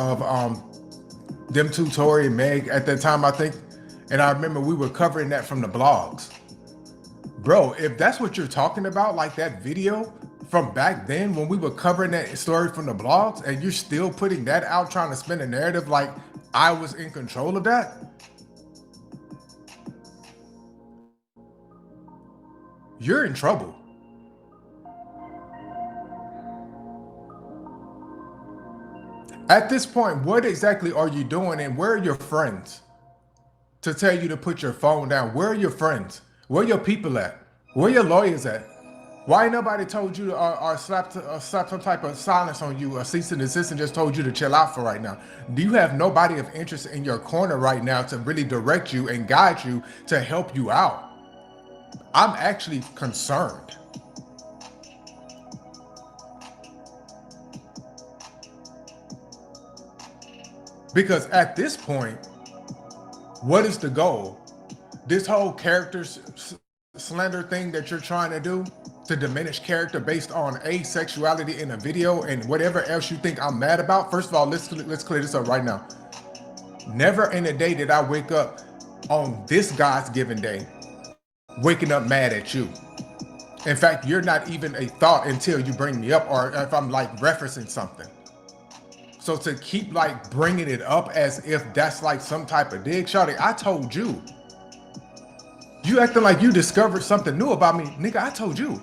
of them two, Tori and Meg, at that time, I think. And I remember we were covering that from the blogs. Bro, if that's what you're talking about, like that video from back then when we were covering that story from the blogs, and you're still putting that out trying to spin a narrative like I was in control of that, you're in trouble. At this point, what exactly are you doing, and where are your friends to tell you to put your phone down? Where are your friends? Where are your people at? Where are your lawyers at? Why ain't nobody told you or slapped some type of silence on you, a cease and desist, and just told you to chill out for right now? Do you have nobody of interest in your corner right now to really direct you and guide you to help you out? I'm actually concerned. Because at this point, what is the goal? This whole character slander thing that you're trying to do to diminish character based on asexuality in a video and whatever else you think I'm mad about. First of all, let's clear this up right now. Never in a day did I wake up on this God's given day waking up mad at you. In fact, you're not even a thought until you bring me up, or if I'm like referencing something. So to keep like bringing it up as if that's like some type of dig, shawty, I told you. You acting like you discovered something new about me. Nigga, I told you.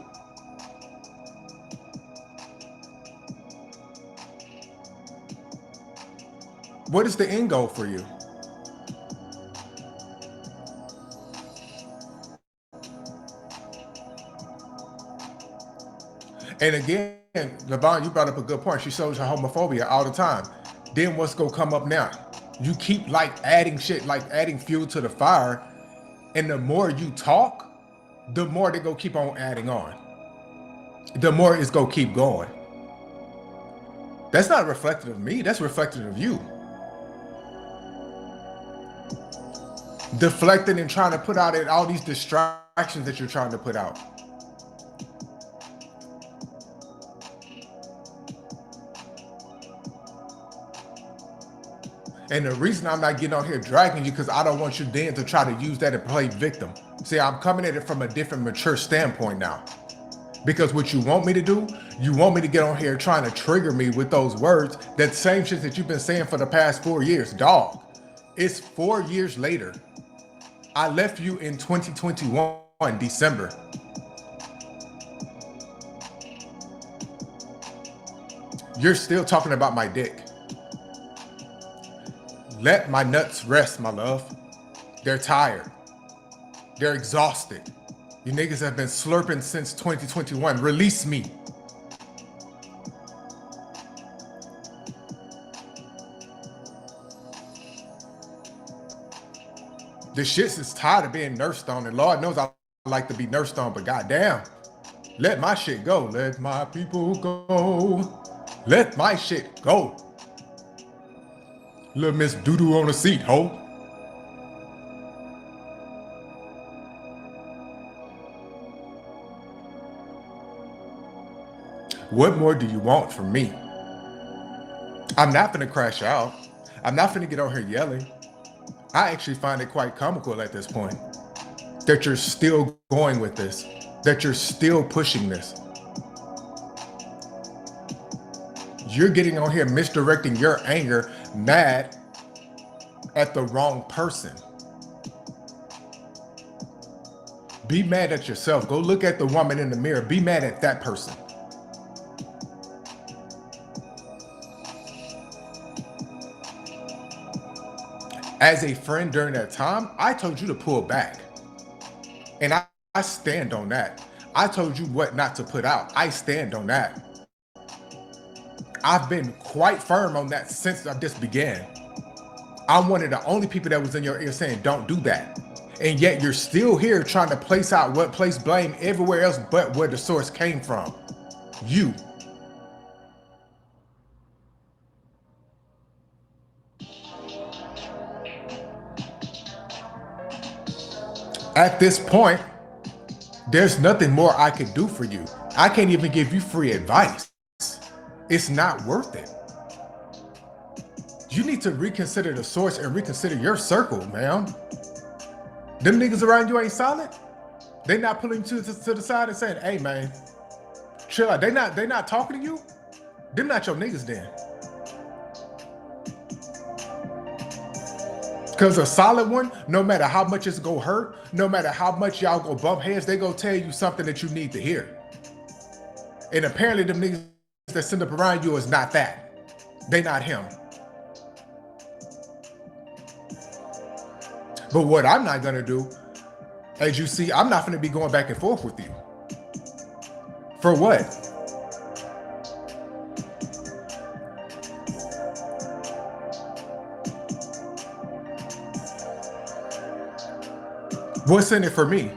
What is the end goal for you? And again, Levon, you brought up a good point. She shows her homophobia all the time. Then what's gonna come up now? You keep like adding shit, like adding fuel to the fire. And the more you talk, the more they go keep on adding on. The more it's gonna keep going. That's not reflective of me, that's reflective of you. Deflecting and trying to put out all these distractions that you're trying to put out. And the reason I'm not getting on here dragging you, because I don't want you then to try to use that and play victim. See, I'm coming at it from a different mature standpoint now. Because what you want me to do, you want me to get on here trying to trigger me with those words, that same shit that you've been saying for the past 4 years. Dog, it's 4 years later. I left you in 2021, December. You're still talking about my dick. Let my nuts rest, my love. They're tired. They're exhausted. You niggas have been slurping since 2021. Release me. The shits is tired of being nursed on, and Lord knows I like to be nursed on, but goddamn, let my shit go. Let my people go. Let my shit go. Little Miss Doodoo on the seat, ho. What more do you want from me? I'm not gonna crash out. I'm not gonna get on here yelling. I actually find it quite comical at this point that you're still going with this, that you're still pushing this. You're getting on here misdirecting your anger, mad at the wrong person. Be mad at yourself. Go look at the woman in the mirror. Be mad at that person. As a friend during that time, I told you to pull back. And I stand on that. I told you what not to put out. I stand on that. I've been quite firm on that since I just began. I'm one of the only people that was in your ear saying, don't do that. And yet you're still here trying to place blame everywhere else but where the source came from. You. At this point, there's nothing more I could do for you. I can't even give you free advice. It's not worth it. you need to reconsider the source and reconsider your circle, man. Them niggas around you ain't solid. They not pulling you to the side and saying, hey man, chill out. They not talking to you. Them not your niggas then. Because a solid one, no matter how much it's gonna hurt, no matter how much y'all go bump heads, they gonna tell you something that you need to hear. And apparently them niggas that send up around you is not that. They not him. But what I'm not gonna do, as you see, I'm not gonna be going back and forth with you. For what? What's in it for me?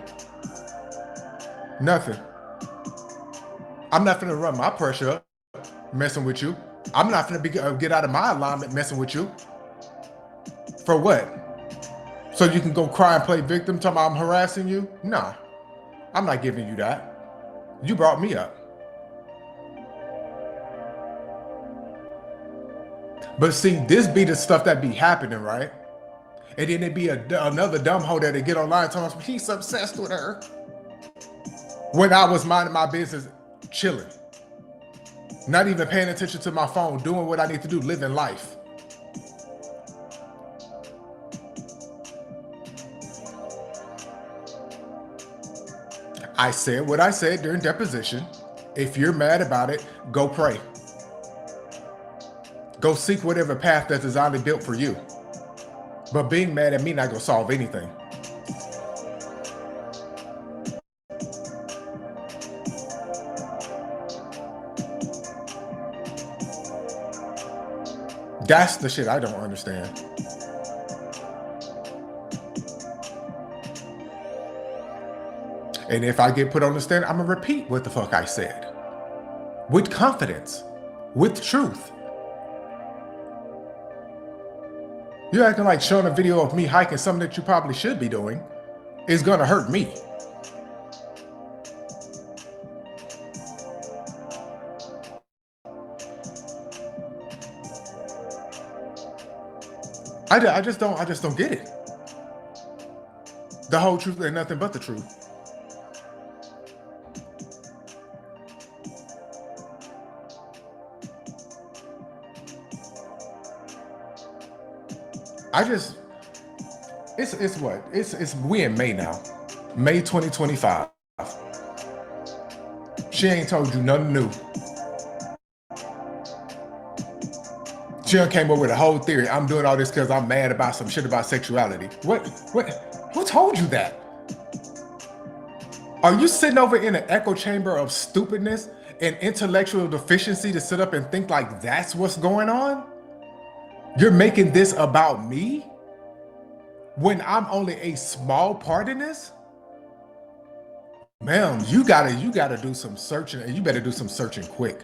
Nothing. I'm not gonna run my pressure up messing with you. I'm not gonna get out of my alignment messing with you. For what? So you can go cry and play victim, talking about I'm harassing you? Nah, I'm not giving you that. You brought me up. But see, this be the stuff that be happening, right? And then it be another dumb hoe that they get online telling us he's obsessed with her. When I was minding my business, chilling. Not even paying attention to my phone, doing what I need to do, living life. I said what I said during deposition. If you're mad about it, go pray. Go seek whatever path that's designed and built for you. But being mad at me not gonna solve anything. That's the shit I don't understand. And if I get put on the stand, I'm gonna repeat what the fuck I said. With confidence, with truth. You're acting like showing a video of me hiking, something that you probably should be doing, is gonna hurt me. I just don't get it. The whole truth and nothing but the truth. It's we in May now. May 2025. She ain't told you nothing new. She done came up with a whole theory. I'm doing all this because I'm mad about some shit about sexuality. Who told you that? Are you sitting over in an echo chamber of stupidness and intellectual deficiency to sit up and think like that's what's going on? You're making this about me when I'm only a small part in this? Man, you gotta do some searching, and you better do some searching quick.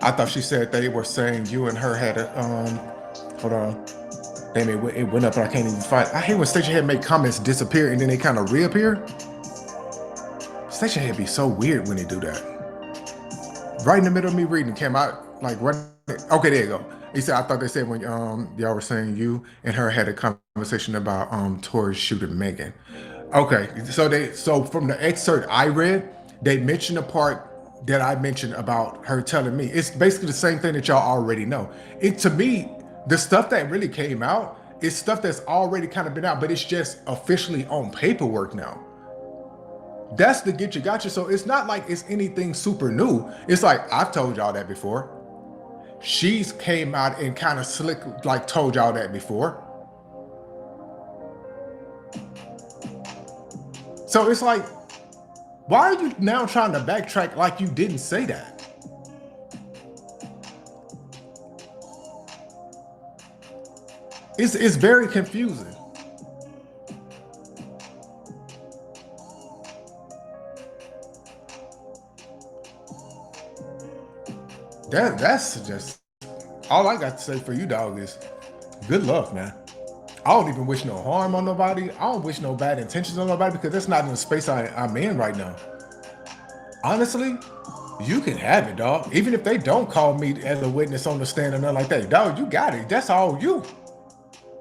I thought she said they were saying you and her had a hold on. Damn, it went up and I can't even find it. I hate when Station Head make comments disappear and then they kind of reappear. Station Head be so weird when they do that. Right in the middle of me reading, came out like right. Okay, there you go. He said, I thought they said when y'all were saying you and her had a conversation about Tori shooting Megan. Okay, so from the excerpt I read, they mentioned the part that I mentioned about her telling me. It's basically the same thing that y'all already know. To me, the stuff that really came out is stuff that's already kind of been out, but it's just officially on paperwork now. That's the get you gotcha. So it's not like it's anything super new. It's like, I've told y'all that before. She's came out and kind of slick, like told y'all that before. So it's like, why are you now trying to backtrack like you didn't say that? It's very confusing. That's just all I got to say for you, dog, is good luck, man. I don't even wish no harm on nobody. I don't wish no bad intentions on nobody because that's not in the space I'm in right now. Honestly, you can have it, dog. Even if they don't call me as a witness on the stand or nothing like that, dog, you got it. That's all you.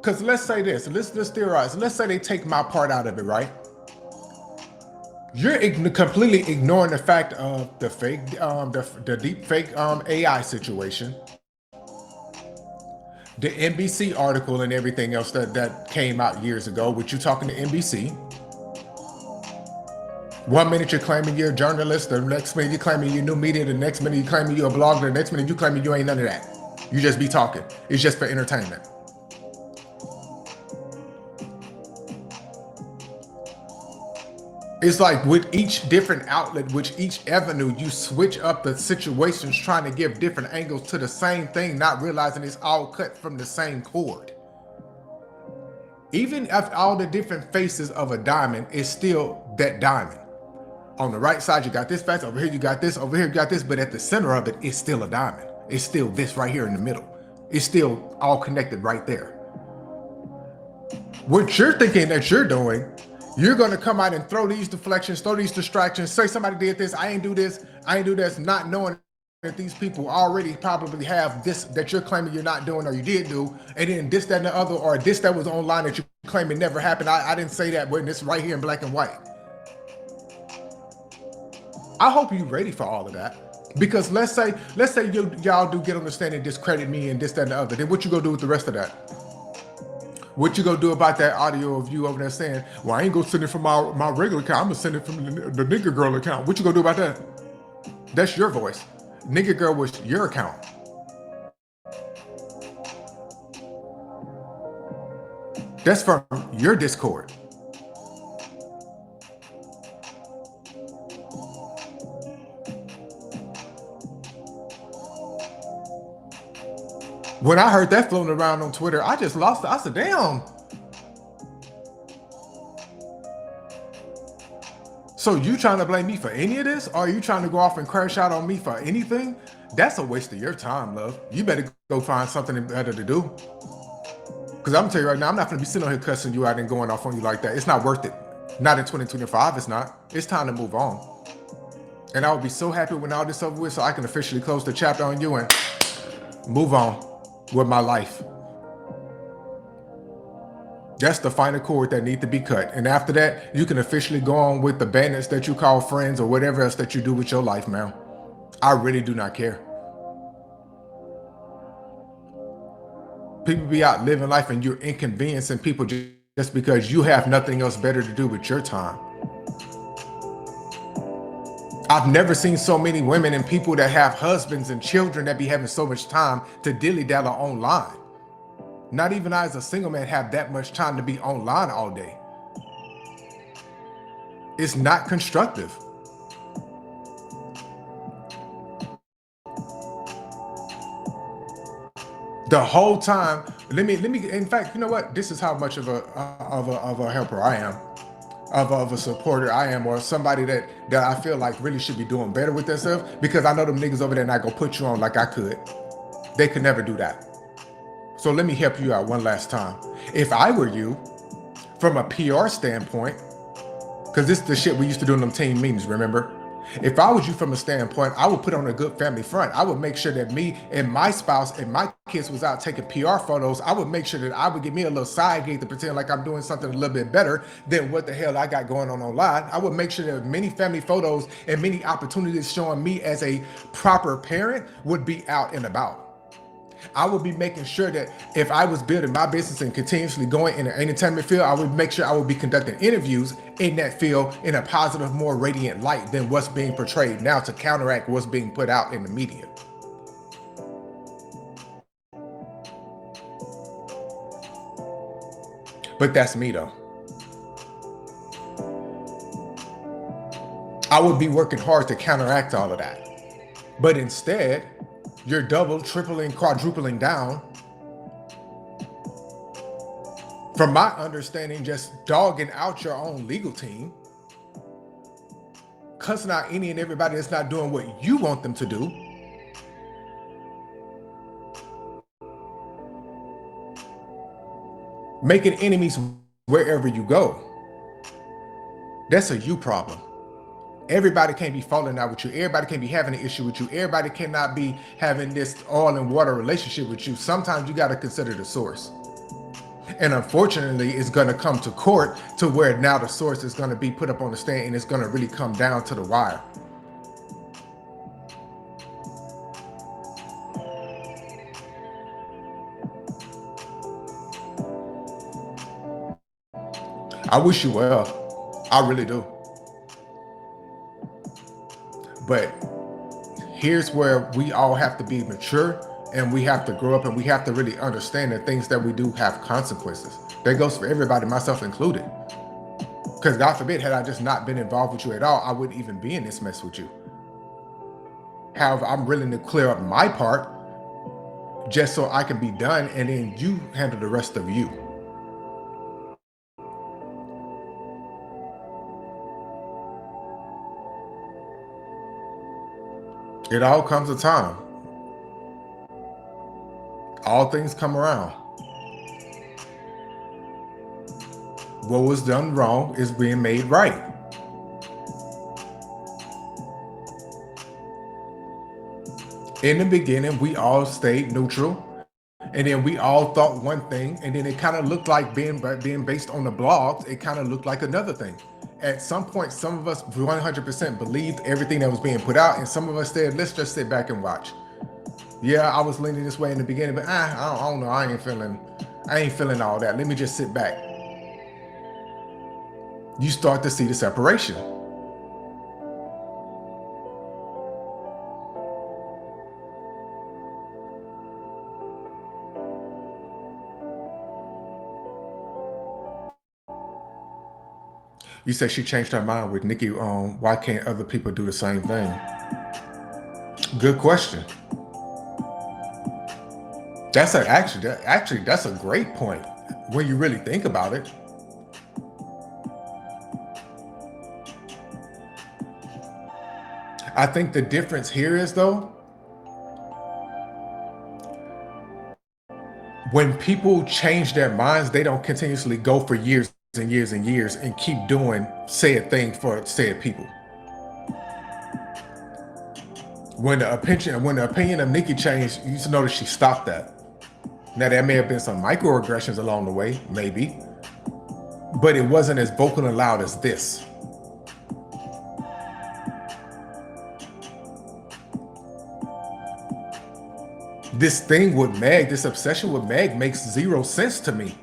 Because let's say this, let's theorize. Let's say they take my part out of it, right? You're completely ignoring the fact of the fake, the deep fake AI situation, the NBC article and everything else that came out years ago, with you talking to NBC. 1 minute you're claiming you're a journalist, the next minute you're claiming you're new media, the next minute you're claiming you're a blogger, the next minute you claiming you ain't none of that. You just be talking. It's just for entertainment. It's like with each different outlet, with each avenue, you switch up the situations trying to give different angles to the same thing, not realizing it's all cut from the same cord. Even if all the different faces of a diamond is still that diamond. On the right side, you got this face, over here you got this, over here you got this, but at the center of it, it's still a diamond. It's still this right here in the middle. It's still all connected right there. What you're thinking that you're doing, you're going to come out and throw these deflections, throw these distractions, say somebody did this, I ain't do this, not knowing that these people already probably have this that you're claiming you're not doing or you did do, and then this, that, and the other, or this that was online that you claim it never happened. I didn't say that, but it's right here in black and white. I hope you're ready for all of that. Because let's say y'all do get on the stand and discredit me and this, that, and the other. Then what you gonna do with the rest of that? What you gonna do about that audio of you over there saying, well, I ain't gonna send it from my regular account, I'm gonna send it from the nigga girl account. What you gonna do about that? That's your voice. Nigga girl was your account. That's from your Discord. When I heard that floating around on Twitter, I just lost it. I said, damn. So you trying to blame me for any of this? Or are you trying to go off and crash out on me for anything? That's a waste of your time, love. You better go find something better to do. Because I'm going to tell you right now, I'm not going to be sitting on here cussing you out and going off on you like that. It's not worth it. Not in 2025, it's not. It's time to move on. And I will be so happy when all this is over with so I can officially close the chapter on you and move on with my life. That's the final cord that needs to be cut. And after that, you can officially go on with the bandits that you call friends or whatever else that you do with your life, man. I really do not care. People be out living life and you're inconveniencing people just because you have nothing else better to do with your time. I've never seen so many women and people that have husbands and children that be having so much time to dilly-dally online. Not even I as a single man have that much time to be online all day. It's not constructive. The whole time, let me, in fact, you know what? This is how much of a helper I am. Of a supporter I am, or somebody that I feel like really should be doing better with themselves, because I know them niggas over there not gonna put you on like I could. They could never do that. So let me help you out one last time. If I were you, from a PR standpoint, because this is the shit we used to do in them team meetings, remember? If I was you from a standpoint, I would put on a good family front. I would make sure that me and my spouse and my kids was out taking PR photos. I would make sure that I would give me a little side gig to pretend like I'm doing something a little bit better than what the hell I got going on online. I would make sure that many family photos and many opportunities showing me as a proper parent would be out and about. I would be making sure that if I was building my business and continuously going in the entertainment field, I would make sure I would be conducting interviews in that field in a positive, more radiant light than what's being portrayed now to counteract what's being put out in the media. But that's me though. I would be working hard to counteract all of that. But instead, you're double, tripling, quadrupling down. From my understanding, just dogging out your own legal team, cussing out any and everybody that's not doing what you want them to do. making enemies wherever you go. That's a you problem. Everybody can't be falling out with you. Everybody can't be having an issue with you. Everybody cannot be having this oil and water relationship with you. Sometimes you got to consider the source. And unfortunately, it's going to come to court to where now the source is going to be put up on the stand and it's going to really come down to the wire. I wish you well. I really do. But here's where we all have to be mature and we have to grow up and we have to really understand that things that we do have consequences. That goes for everybody, myself included. Because God forbid, had I just not been involved with you at all, I wouldn't even be in this mess with you. However, I'm willing to clear up my part just so I can be done and then you handle the rest of you. It all comes a time. All things come around. What was done wrong is being made right. In the beginning, we all stayed neutral. And then we all thought one thing. And then it kind of looked like being based on the blogs, it kind of looked like another thing. At some point, some of us 100% believed everything that was being put out. And some of us said, let's just sit back and watch. Yeah, I was leaning this way in the beginning, but I don't know. I ain't feeling all that. Let me just sit back. You start to see the separation. You said she changed her mind with Nikki. Why can't other people do the same thing? Good question. That's actually that's a great point when you really think about it. I think the difference here is though, when people change their minds, they don't continuously go for years and years and years and keep doing said thing for said people. When the opinion of Nikki changed, you used to notice she stopped that. Now there may have been some microaggressions along the way, maybe, but it wasn't as vocal and loud as this. This thing with Meg, this obsession with Meg makes zero sense to me.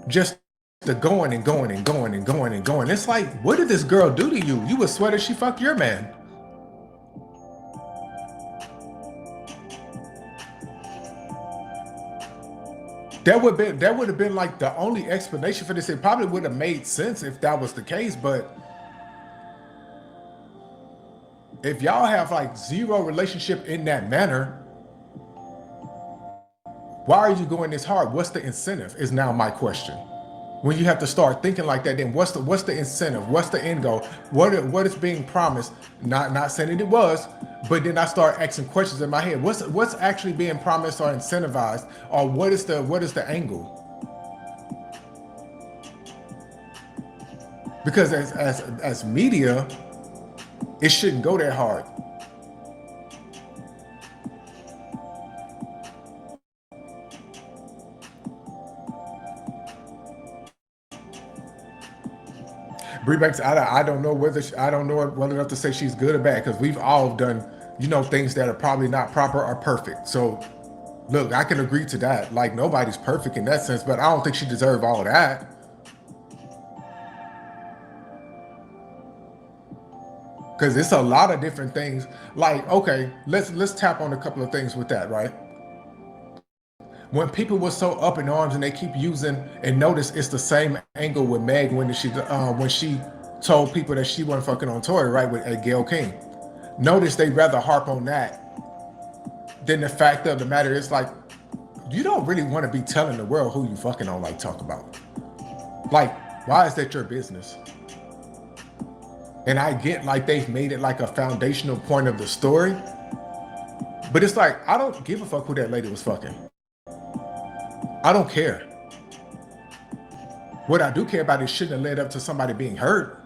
Just the going and going and going and going and going. It's like, what did this girl do to you? You would swear that she fucked your man. That would have been like the only explanation for this. It probably would have made sense if that was the case, but if y'all have like zero relationship in that manner, why are you going this hard? What's the incentive is now my question. When you have to start thinking like that, then what's the incentive? What's the end goal? What is being promised? Not saying it was, but then I start asking questions in my head. What's actually being promised or incentivized, or what is the angle? Because as media, it shouldn't go that hard. Bree Banks, I don't know whether enough to say she's good or bad, because we've all done, things that are probably not proper or perfect. So look, I can agree to that. Like, nobody's perfect in that sense, but I don't think she deserved all of that. Because it's a lot of different things. Like, okay, let's tap on a couple of things with that, right? When people were so up in arms and they keep using, and notice it's the same angle with Meg when she told people that she wasn't fucking on Tory, right, with Gayle King. Notice they rather harp on that than the fact of the matter is, like, you don't really want to be telling the world who you fucking on, like, talk about. Like, why is that your business? And I get like they've made it like a foundational point of the story, but it's like, I don't give a fuck who that lady was fucking. I don't care. What I do care about is shouldn't have led up to somebody being hurt.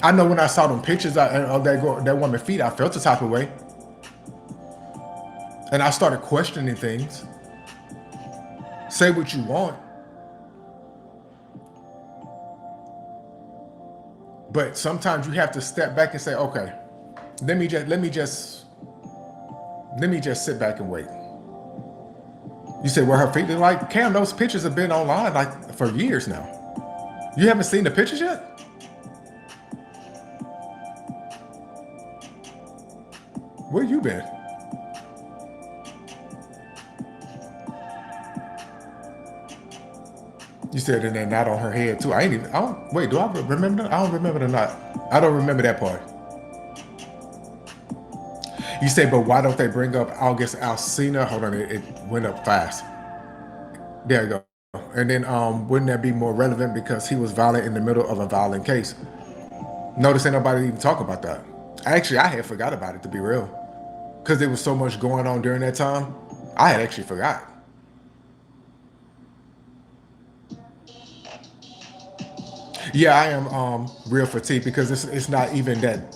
I know when I saw them pictures of that woman's feet, I felt the type of way. And I started questioning things. Say what you want. But sometimes you have to step back and say, okay, let me just sit back and wait. You say, well, her feet are like, Cam, those pictures have been online like for years now. You haven't seen the pictures yet? Where you been? You said, and then not on her head too. Wait, do I remember that? I don't remember the knot. I don't remember that part. You say, but why don't they bring up August Alsina? Hold on, it went up fast. There you go. And then wouldn't that be more relevant because he was violent in the middle of a violent case? Notice ain't nobody even talk about that. Actually, I had forgot about it, to be real. Because there was so much going on during that time. I had actually forgot. Yeah, I am real fatigued because it's not even that,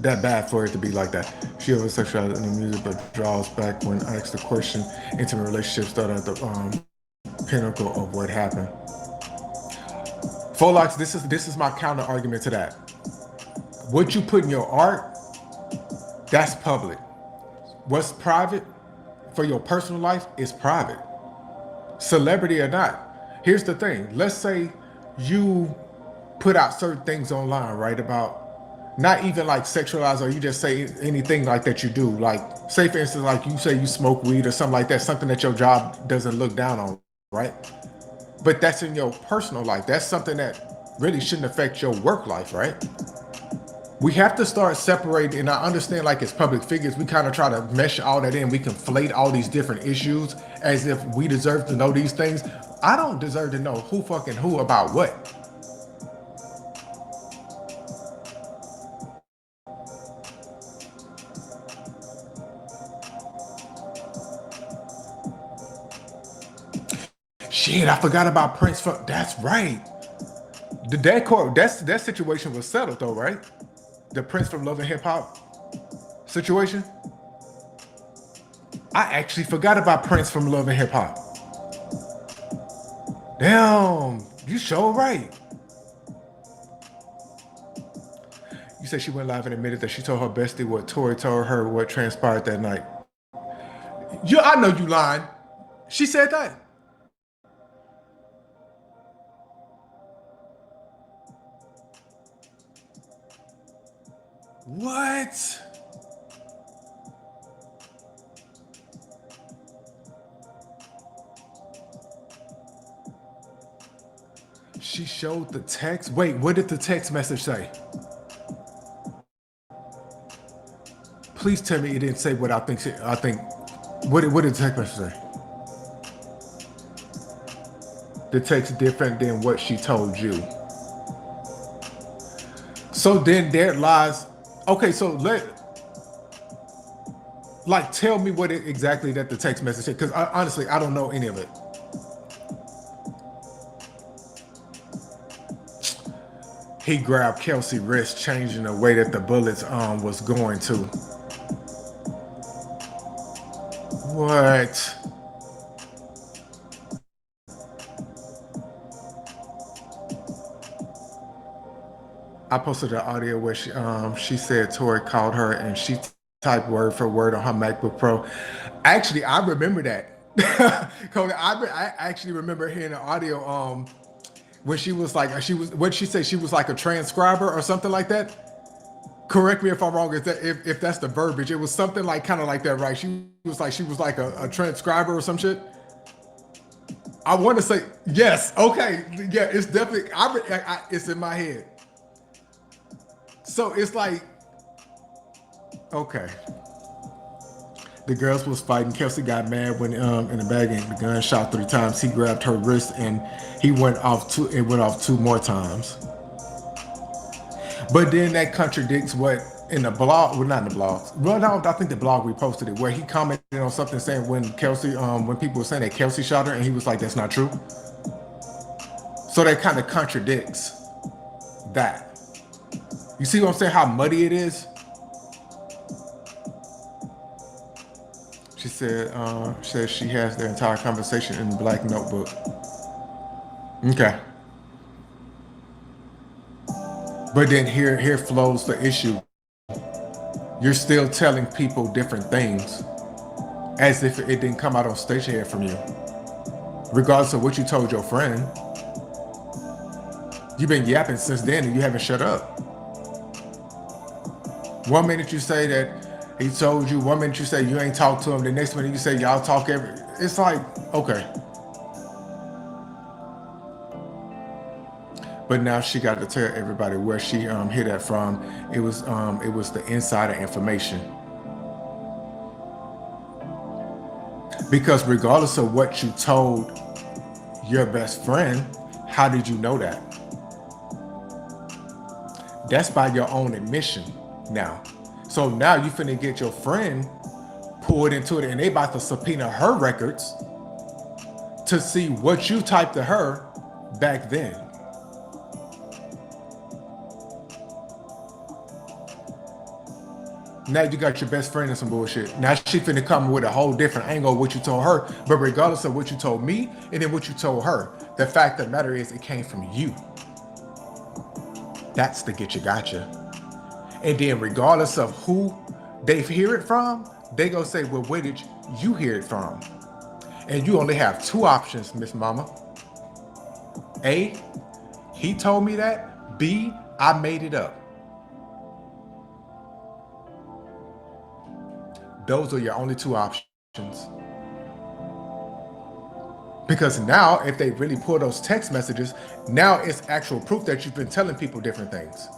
that bad for it to be like that. She was sexualized in the music, but draws back when asked the question. Intimate relationships started at the pinnacle of what happened. Folax, this is my counter argument to that. What you put in your art, that's public. What's private for your personal life is private. Celebrity or not. Here's the thing. Let's say you put out certain things online, right? About not even like sexualized, or you just say anything like that you do. Like, say for instance, like you say you smoke weed or something like that, something that your job doesn't look down on, right? But that's in your personal life. That's something that really shouldn't affect your work life, right? We have to start separating, and I understand like as public figures, we kind of try to mesh all that in. We conflate all these different issues as if we deserve to know these things. I don't deserve to know who fucking who about what. Shit, I forgot about Prince. That's right. That situation was settled though, right? The Prince from Love and Hip Hop situation. I actually forgot about Prince from Love and Hip Hop. Damn, you sure right. You said she went live and admitted that she told her bestie what Tori told her what transpired that night. I know you lying. She said that. What? She showed the text. Wait, what did the text message say? Please tell me it didn't say what I think. What did the text message say? The text different than what she told you. So then there lies. Okay, so tell me what exactly that the text message said, because honestly, I don't know any of it. He grabbed Kelsey's wrist, changing the way that the bullets was going to. What? I posted an audio where she said Tori called her and she typed word for word on her MacBook Pro. Actually, I remember that. Cody, I actually remember hearing the audio when she was like, what she said, she was like a transcriber or something like that. Correct me if I'm wrong, if that's the verbiage. It was something like kind of like that, right? She was like a transcriber or some shit. I want to say yes. Okay, yeah, it's definitely. It's in my head. So it's like, okay. The girls was fighting. Kelsey got mad when in the bag and the gun shot 3 times. He grabbed her wrist and he went off 2 more times. But then that contradicts what in the blog, well, not in the blogs. Well, no, I think the blog reposted it where he commented on something saying when Kelsey, when people were saying that Kelsey shot her, and he was like, "That's not true." So that kind of contradicts that. You see what I'm saying? How muddy it is. She says she has their entire conversation in the black notebook. Okay. But then here flows the issue. You're still telling people different things as if it didn't come out on stationhead from you. Regardless of what you told your friend. You've been yapping since then and you haven't shut up. One minute you say that he told you, one minute you say you ain't talked to him, the next minute you say y'all talk every, it's like, okay. But now she got to tell everybody where she hear that from. It was the insider information. Because regardless of what you told your best friend, how did you know that? That's by your own admission now. So now you finna get your friend pulled into it and they about to subpoena her records to see what you typed to her back then. Now you got your best friend in some bullshit. Now she finna come with a whole different angle of what you told her. But regardless of what you told me and then what you told her, the fact of the matter is it came from you. That's the get you gotcha. And then regardless of who they hear it from, they gonna say, well, where did you hear it from? And you only have two options, Miss Mama. A, he told me that. B, I made it up. Those are your only two options. Because now, if they really pull those text messages, now it's actual proof that you've been telling people different things.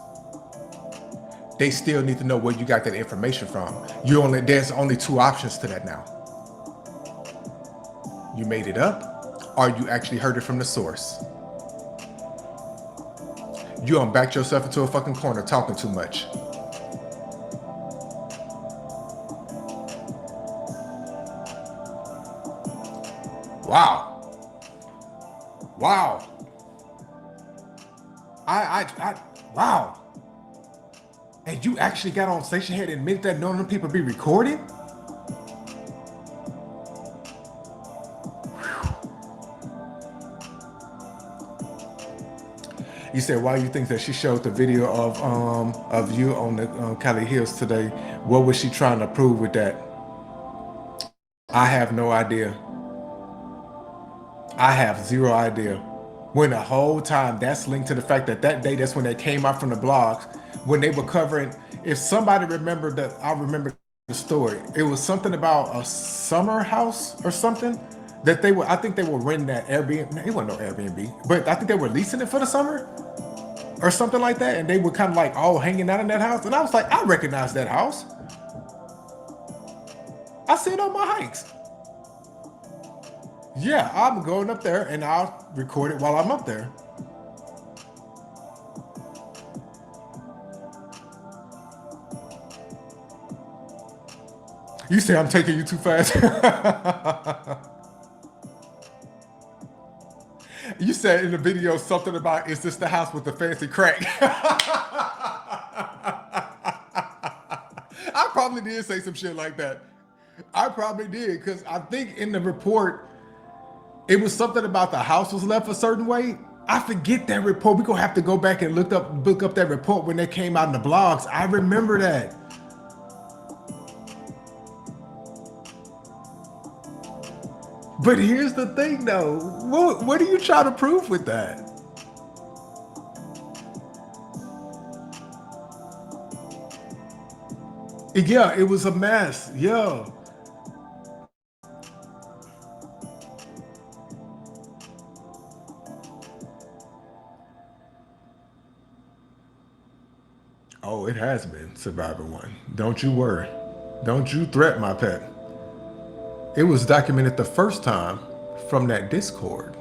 They still need to know where you got that information from. There's only two options to that now. You made it up, or you actually heard it from the source. You backed yourself into a fucking corner talking too much. Wow. Wow. Wow. And you actually got on stationhead and admitted that none of them people be recording? You said, why you think that she showed the video of you on the Cali Hills today? What was she trying to prove with that? I have no idea. I have zero idea. When the whole time that's linked to the fact that that day, that's when they came out from the blogs, when they were covering, if somebody remembered that, I remember the story. It was something about a summer house or something that they were, I think they were renting that Airbnb. It wasn't no Airbnb, but I think they were leasing it for the summer or something like that. And they were kind of like all hanging out in that house. And I was like, I recognize that house. I see it on my hikes. Yeah, I'm going up there and I'll record it while I'm up there. You say I'm taking you too fast. You said in the video something about, is this the house with the fancy crack? I probably did say some shit like that. I probably did, because I think in the report, it was something about the house was left a certain way. I forget that report. We're gonna have to go back and look up that report when they came out in the blogs. I remember that. But here's the thing though. What are you trying to prove with that? Yeah, it was a mess. Yeah. Oh, it has been Survivor 1. Don't you worry. Don't you threat my pet. It was documented the first time from that Discord.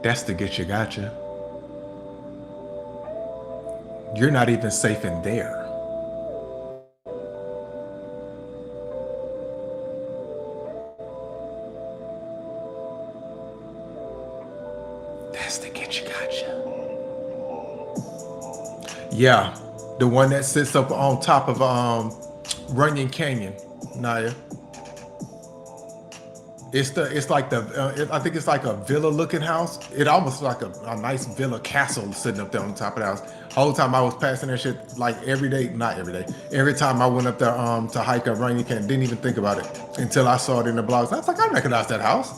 That's the get you gotcha. You're not even safe in there. That's the get you gotcha. Yeah, the one that sits up on top of Runyon Canyon, Naya. It's like I think it's like a villa looking house. It almost like a nice villa castle sitting up there on top of the house. Whole time I was passing that shit, like every day, not every day. Every time I went up there to hike up Runyon Canyon, didn't even think about it until I saw it in the blogs. I was like, I recognize that house.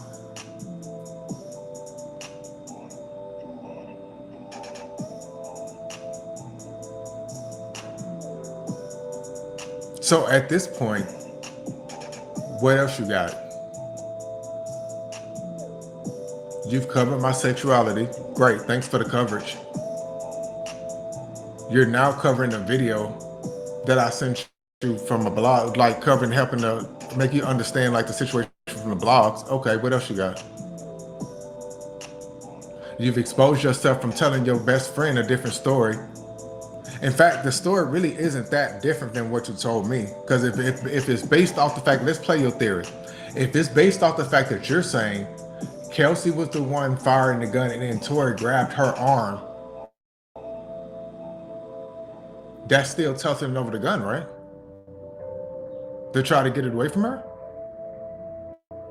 So at this point, what else you got? You've covered my sexuality. Great, thanks for the coverage. You're now covering a video that I sent you from a blog, like covering, helping to make you understand like the situation from the blogs. Okay, what else you got? You've exposed yourself from telling your best friend a different story. In fact, the story really isn't that different than what you told me. Because if it's based off the fact, let's play your theory. If it's based off the fact that you're saying Kelsey was the one firing the gun and then Tori grabbed her arm, that's still tilting over the gun, right? To try to get it away from her?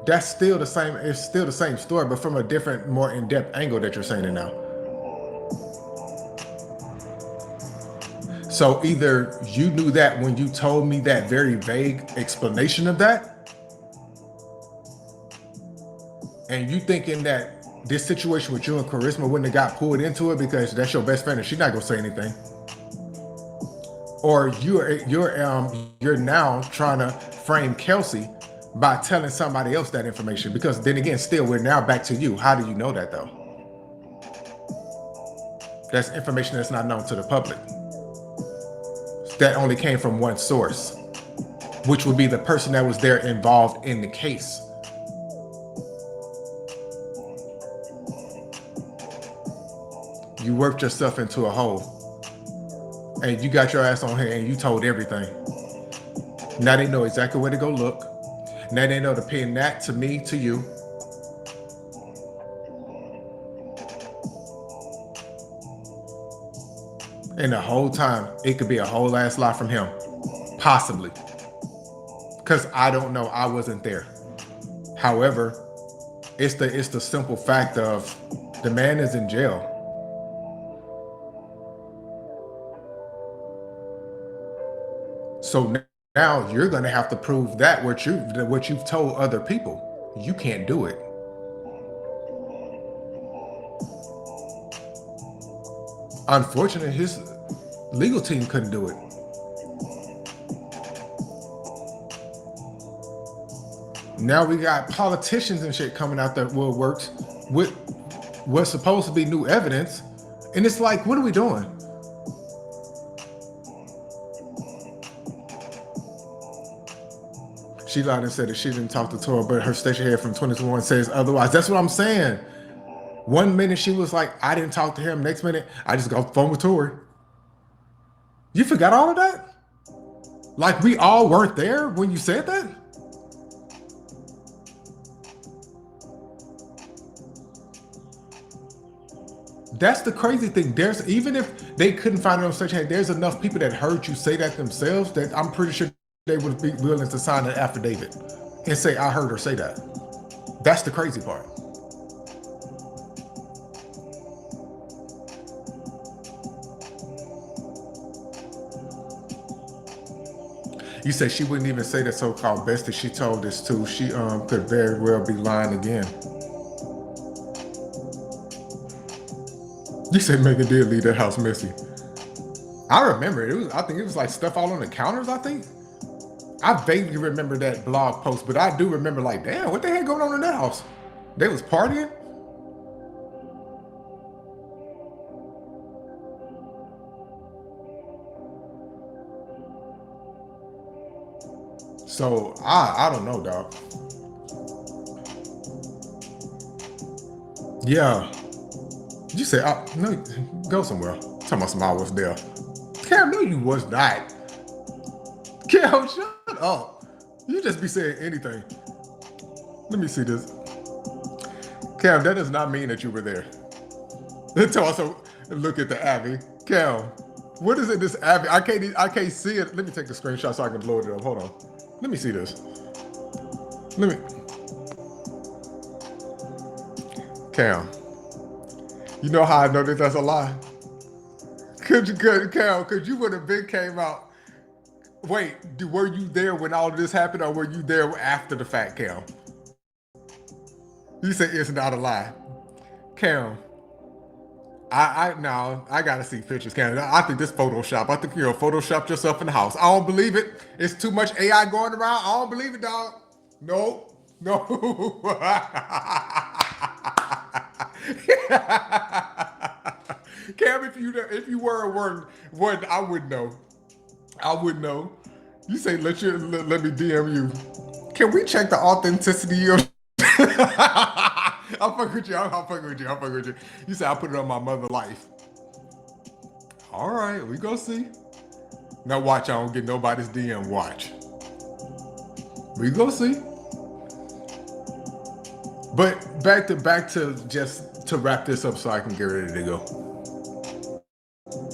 That's still the same, it's still the same story, but from a different, more in-depth angle that you're saying it now. So either you knew that when you told me that very vague explanation of that, and you thinking that this situation with you and Charisma wouldn't have got pulled into it because that's your best friend and she's not gonna say anything, or you're now trying to frame Kelsey by telling somebody else that information, because then again, still we're now back to you. How do you know that though? That's information that's not known to the public. That only came from one source, which would be the person that was there involved in the case. You worked yourself into a hole and you got your ass on here and you told everything. Now they know exactly where to go look. Now they know to pin that to me, to you. And the whole time, it could be a whole ass lie from him. Possibly. Because I don't know, I wasn't there. However, it's the simple fact of the man is in jail. So now you're gonna have to prove that what you've told other people. You can't do it. Unfortunately, his legal team couldn't do it. Now we got politicians and shit coming out that woodworks with what's supposed to be new evidence. And it's like, what are we doing? She lied and said that she didn't talk to Tora, but her station head from 2021 says otherwise. That's what I'm saying. One minute she was like, I didn't talk to him. Next minute, I just got off the phone with Tori. You forgot all of that? Like we all weren't there when you said that? That's the crazy thing. There's, even if they couldn't find it on station head, there's enough people that heard you say that themselves that I'm pretty sure they would be willing to sign an affidavit and say, I heard her say that. That's the crazy part. You said she wouldn't even say the so-called bestie she told this to. She could very well be lying again. You said Megan did leave that house messy. I remember it. I think it was like stuff all on the counters, I think. I vaguely remember that blog post, but I do remember like, damn, what the heck going on in that house? They was partying? So I don't know, dog. Yeah. You say, no, go somewhere. I'm talking about some hours there. Cam, no, you was not. Cam, shut up. You just be saying anything. Let me see this. Cam, that does not mean that you were there. Let's also look at the Abby. Cam, what is it, this Abby? I can't see it. Let me take the screenshot so I can blow it up. Hold on. Let me see this. Let me. Cam, you know how I know that that's a lie? Cam, could you would have been came out. Wait, were you there when all of this happened, or were you there after the fact, Cam? You say it's not a lie. Cam, I gotta see pictures, Cam. I think this Photoshop. I think you photoshopped yourself in the house. I don't believe it. It's too much AI going around. I don't believe it, dog. No. Cam, if you weren't, I would know. I would know. You say let me DM you. Can we check the authenticity of? I'm fucking with you. You say I put it on my mother's life. All right, we go see. Now watch, I don't get nobody's DM. Watch. We go see. But back to just to wrap this up so I can get ready to go.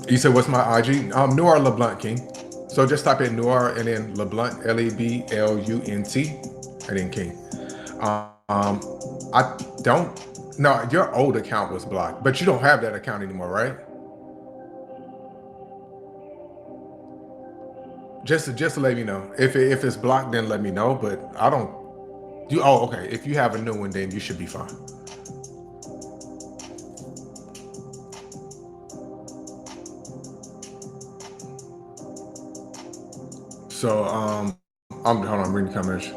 You said what's my IG? Noir LeBlunt King. So just type in Noir and then LeBlunt, LeBlunt, and then King. I don't. No, your old account was blocked, but you don't have that account anymore, right? Just to let me know. If it's blocked, then let me know. But I don't. Oh, okay. If you have a new one, then you should be fine. So hold on, I'm reading comments.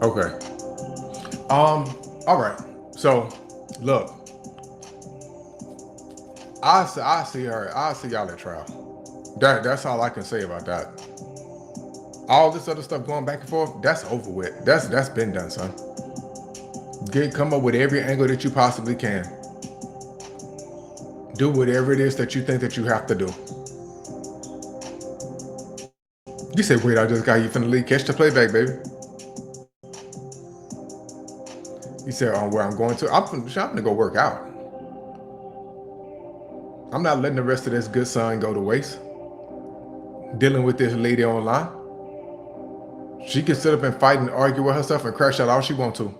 Okay. All right. So look, I see y'all at trial. That's all I can say about that. All this other stuff going back and forth, that's over with. That's been done, son. Come up with every angle that you possibly can. Do whatever it is that you think that you have to do. You say, wait, I just got you finna leave. Catch the playback, baby. You said, where I'm going to? I'm gonna go work out. I'm not letting the rest of this good sun go to waste. Dealing with this lady online. She can sit up and fight and argue with herself and crash out all she wants to.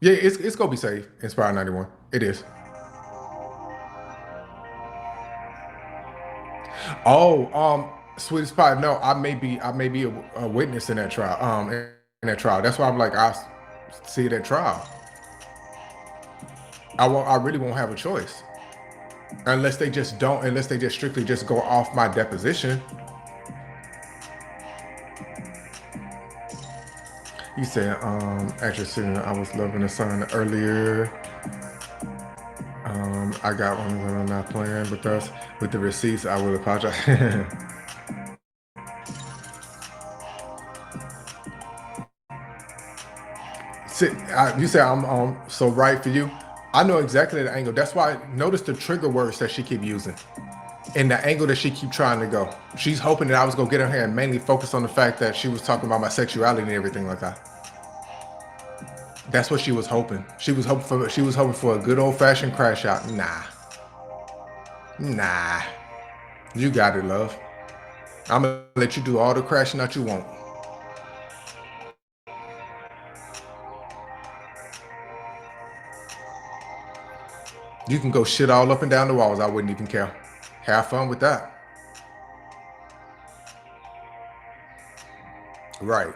Yeah, it's gonna be safe. Inspire 91. It is. Oh, Sweetest Pie. No, I may be a witness in that trial. In that trial. That's why I'm like, I see that trial. I really won't have a choice. Unless they just strictly just go off my deposition. You said, actually, I was loving the sun earlier. I got one when I'm not playing with the receipts. I will apologize. You say I'm so right for you. I know exactly the angle. That's why notice the trigger words that she keep using and the angle that she keep trying to go. She's hoping that I was gonna get her here and mainly focus on the fact that she was talking about my sexuality and everything like that. That's what she was hoping. She was hoping for a good old fashioned crash out. Nah. You got it, love. I'm gonna let you do all the crashing out you want. You can go shit all up and down the walls. I wouldn't even care. Have fun with that. Right.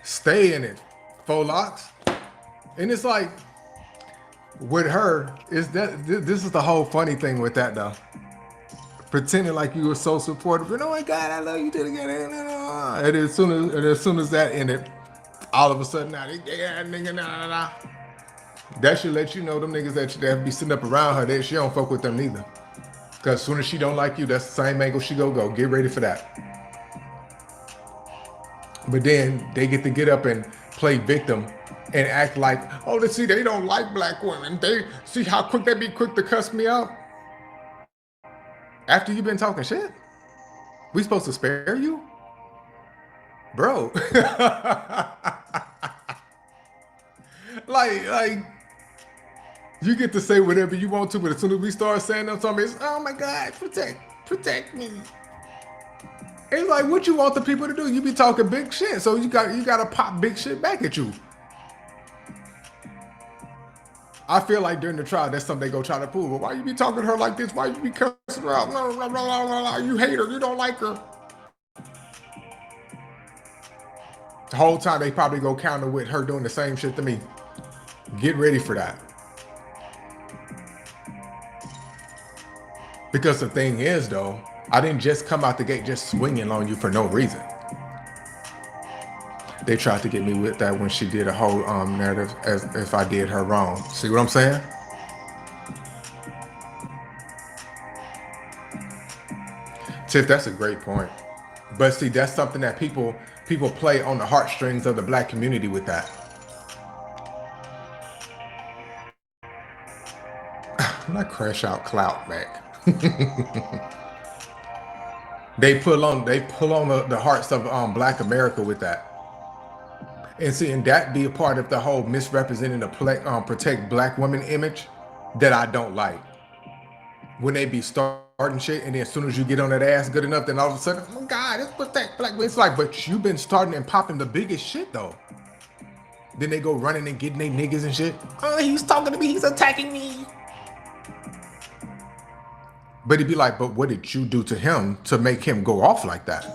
Stay in it. 4 locks. And it's like, with her, this is the whole funny thing with that though. Pretending like you were so supportive, but oh my God, I love you to the good. And as soon as that ended, all of a sudden now, that should let you know them niggas that be sitting up around her, that she don't fuck with them neither. Because as soon as she don't like you, that's the same angle she go. Get ready for that. But then they get to get up and play victim and act like, oh, they see they don't like black women. They see how quick they be quick to cuss me out. After you've been talking shit, we supposed to spare you, bro? like you get to say whatever you want to, but as soon as we start saying something, it's, oh my God, protect me. It's like, what you want the people to do? You be talking big shit, so you got to pop big shit back at you. I feel like during the trial, that's something they go try to prove. Well, why you be talking to her like this? Why you be cussing her out? No, no, no, no, no, no. You hate her. You don't like her. The whole time they probably go counter with her doing the same shit to me. Get ready for that. Because the thing is, though, I didn't just come out the gate just swinging on you for no reason. They tried to get me with that when she did a whole narrative as if I did her wrong. See what I'm saying? Tiff, that's a great point. But see, that's something that people play on the heartstrings of the black community with that. Not crash out clout, Mac. They pull on the hearts of Black America with that. And seeing that be a part of the whole misrepresenting the protect black women image that I don't like. When they be starting shit, and then as soon as you get on that ass good enough, then all of a sudden, oh God, it's protect black women. It's like, but you've been starting and popping the biggest shit though. Then they go running and getting their niggas and shit. Oh, he's talking to me, he's attacking me. But it'd be like, but what did you do to him to make him go off like that?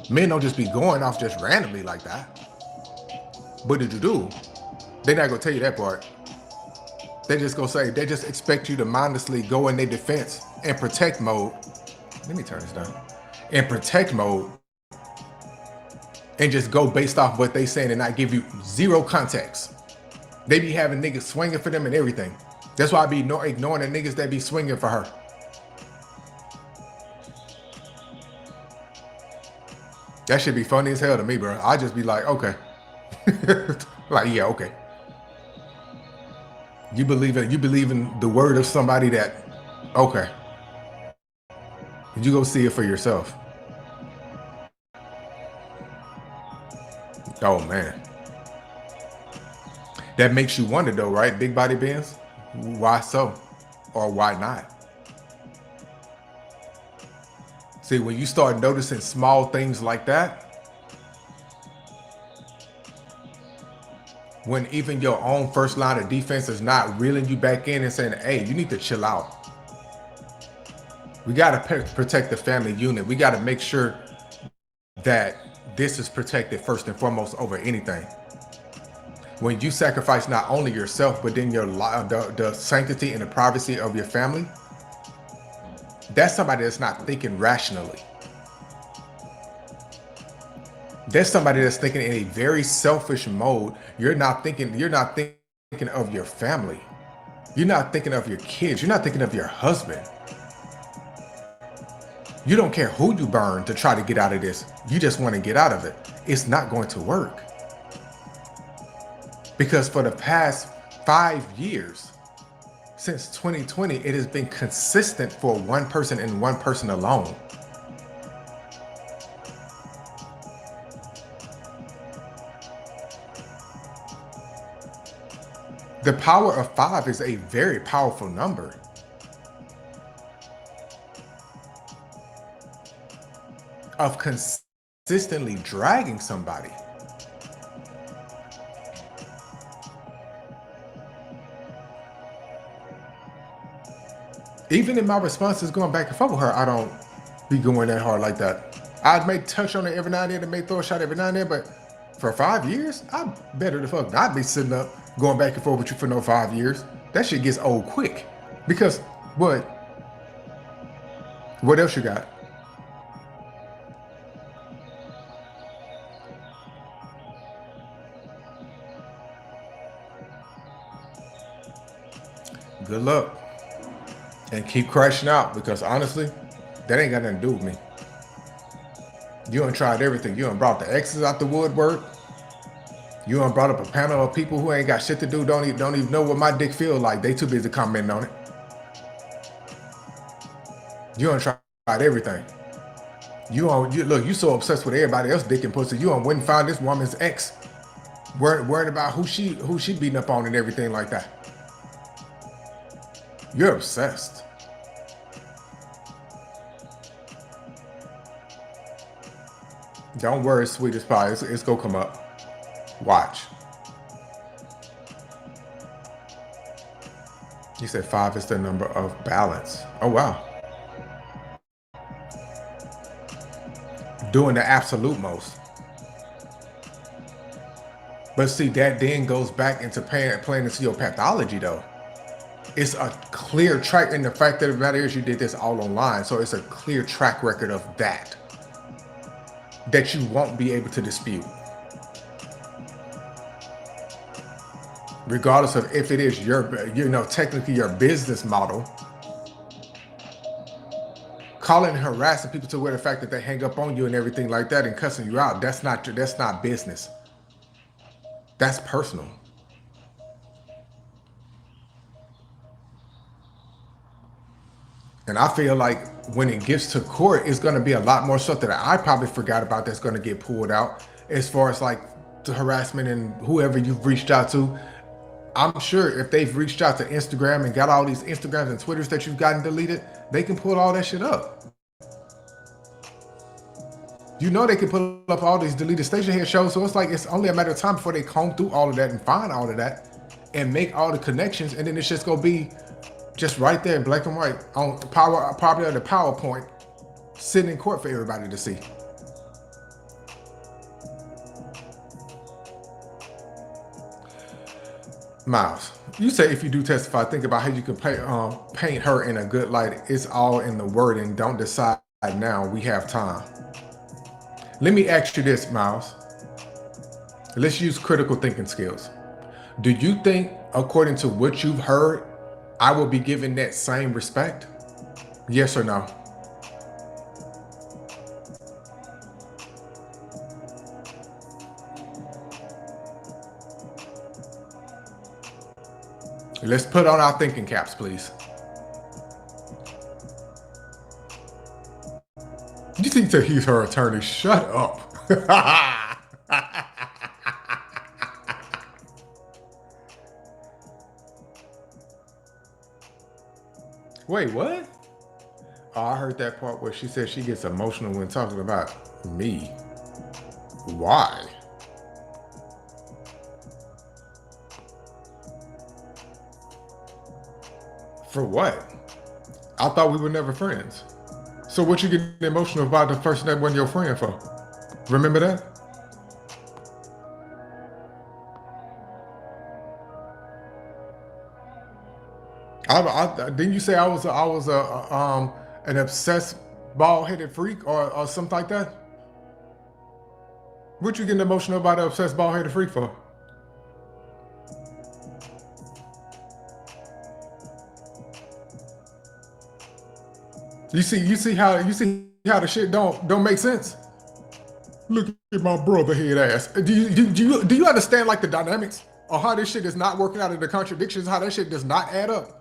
Men don't just be going off just randomly like that. What did you do? They're not gonna tell you that part. They just gonna say, they just expect you to mindlessly go in their defense and protect mode. Let me turn this down. In protect mode. And just go based off what they saying and not give you zero context. They be having niggas swinging for them and everything. That's why I be ignoring the niggas that be swinging for her. That should be funny as hell to me, bro. I just be like, okay. Like, yeah, okay. You believe in the word of somebody that, okay. You go see it for yourself. Oh man. That makes you wonder though, right? Big body Benz? Why so? Or why not? See, when you start noticing small things like that, when even your own first line of defense is not reeling you back in and saying, hey, you need to chill out. We got to protect the family unit. We got to make sure that this is protected first and foremost over anything. When you sacrifice not only yourself, but then the sanctity and the privacy of your family, that's somebody that's not thinking rationally. There's somebody that's thinking in a very selfish mode. You're not thinking of your family. You're not thinking of your kids. You're not thinking of your husband. You don't care who you burn to try to get out of this. You just want to get out of it. It's not going to work. Because for the past 5 years, since 2020, it has been consistent for one person and one person alone. The power of 5 is a very powerful number. Of consistently dragging somebody. Even in my responses going back and forth with her, I don't be going that hard like that. I may touch on it every now and then and may throw a shot every now and then, but for 5 years, I'm better the fuck not be sitting up going back and forth with you for no 5 years. That shit gets old quick. Because what else you got? Good luck. And keep crashing out, because honestly, that ain't got nothing to do with me. You done tried everything. You done brought the exes out the woodwork. You done brought up a panel of people who ain't got shit to do, don't even know what my dick feel like. They too busy commenting on it. You done tried everything. Look, you so obsessed with everybody else dick and pussy. You done went and found this woman's ex. Worried about who she beating up on and everything like that. You're obsessed. Don't worry, sweetest pie. It's gonna come up. Watch. He said 5 is the number of balance. Oh, wow. Doing the absolute most. But see, that then goes back into playing into your pathology, though. It's a clear track, and the fact that the matter is you did this all online, so it's a clear track record of that you won't be able to dispute. Regardless of if it is technically your business model, calling and harassing people to where the fact that they hang up on you and everything like that and cussing you out, that's not business. That's personal. And I feel like when it gets to court, it's going to be a lot more stuff that I probably forgot about that's going to get pulled out as far as like the harassment and whoever you've reached out to. I'm sure if they've reached out to Instagram and got all these Instagrams and Twitters that you've gotten deleted, they can pull all that shit up. You know they can pull up all these deleted station head shows, so it's like it's only a matter of time before they comb through all of that and find all of that and make all the connections, and then it's just gonna be just right there in black and white on probably on the PowerPoint, sitting in court for everybody to see. Miles, you say if you do testify, think about how you can paint her in a good light. It's all in the wording. Don't decide now. We have time. Let me ask you this, Miles. Let's use critical thinking skills. Do you think, according to what you've heard, I will be given that same respect? Yes or no? Let's put on our thinking caps, please. You think that he's her attorney? Shut up. Wait, what? Oh, I heard that part where she said she gets emotional when talking about me. Why? For what? I thought we were never friends. So what you getting emotional about the person that wasn't your friend for? Remember that? Didn't you say I was an obsessed bald-headed freak or something like that? What you getting emotional about an obsessed bald-headed freak for? You see how the shit don't make sense? Look at my brother head ass. Do you understand like the dynamics or how this shit is not working out, of the contradictions, how that shit does not add up?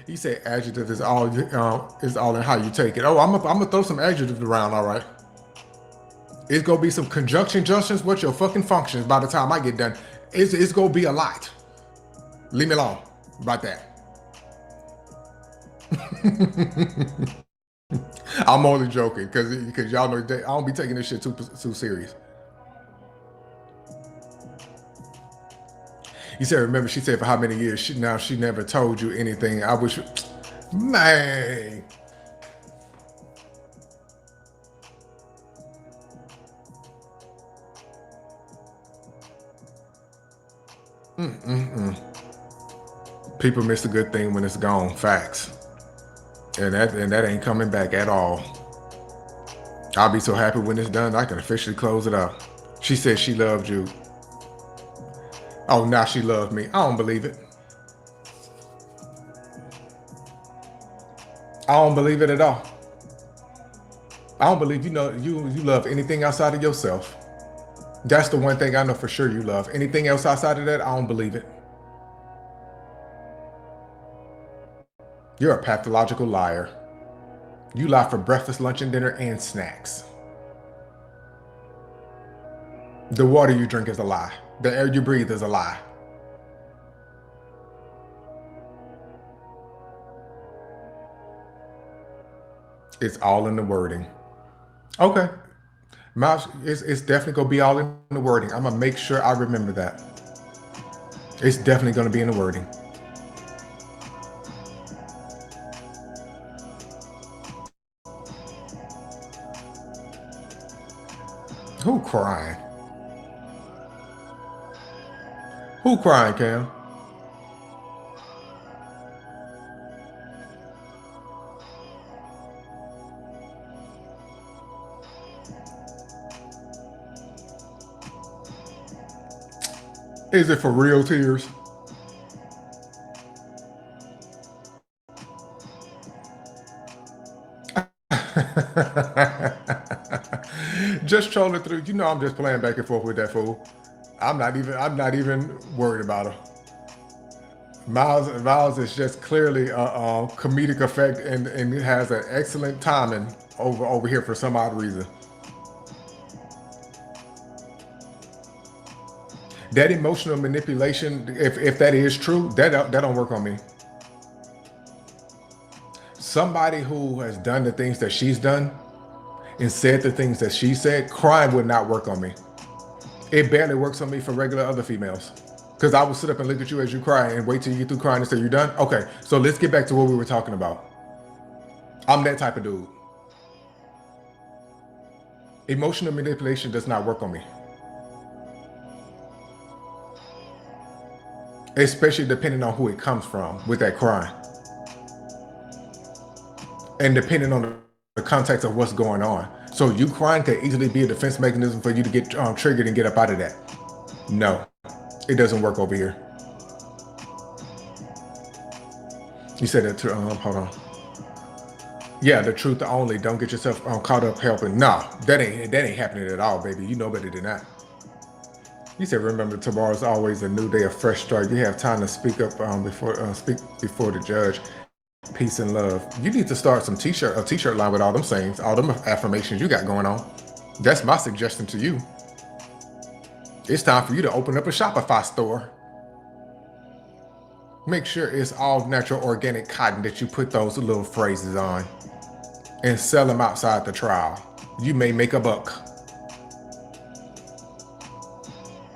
He said adjective is all in how you take it. Oh, I'm gonna throw some adjectives around, all right. It's gonna be some conjunction junctions. What's your fucking functions by the time I get done? It's gonna be a lot. Leave me alone about that. I'm only joking because y'all know I don't be taking this shit too serious. He said, remember, she said for how many years she never told you anything. I wish, man. People miss a good thing when it's gone. Facts. And that ain't coming back at all. I'll be so happy when it's done, I can officially close it up. She said she loved you. Oh, now she loved me. I don't believe it. I don't believe it at all. I don't believe you love anything outside of yourself. That's the one thing I know for sure you love. Anything else outside of that, I don't believe it. You're a pathological liar. You lie for breakfast, lunch, and dinner, and snacks. The water you drink is a lie. The air you breathe is a lie. It's all in the wording. Okay. Miles, it's definitely going to be all in the wording. I'm going to make sure I remember that. It's definitely going to be in the wording. Who crying? Who crying, Cam? Is it for real tears? Just trolling through. You know I'm just playing back and forth with that fool. I'm not even worried about her. Miles is just clearly a comedic effect and has an excellent timing over here for some odd reason. That emotional manipulation, if that is true, that don't work on me. Somebody who has done the things that she's done and said the things that she said, crime would not work on me. It barely works on me for regular other females. Because I will sit up and look at you as you cry and wait till you get through crying and say, you're done? Okay, so let's get back to what we were talking about. I'm that type of dude. Emotional manipulation does not work on me. Especially depending on who it comes from with that crime. And depending on the context of what's going on. So you crying could easily be a defense mechanism for you to get triggered and get up out of that. No, it doesn't work over here. You said that to, hold on. Yeah, the truth only. Don't get yourself caught up helping. No, that ain't happening at all, baby. You know better than that. You said, remember, tomorrow's always a new day, a fresh start. You have time to speak up before the judge. Peace and love. You need to start a t-shirt line with all them sayings, all them affirmations you got going on. That's my suggestion to you. It's time for you to open up a Shopify store. Make sure it's all natural organic cotton that you put those little phrases on and sell them outside the trial. You may make a buck.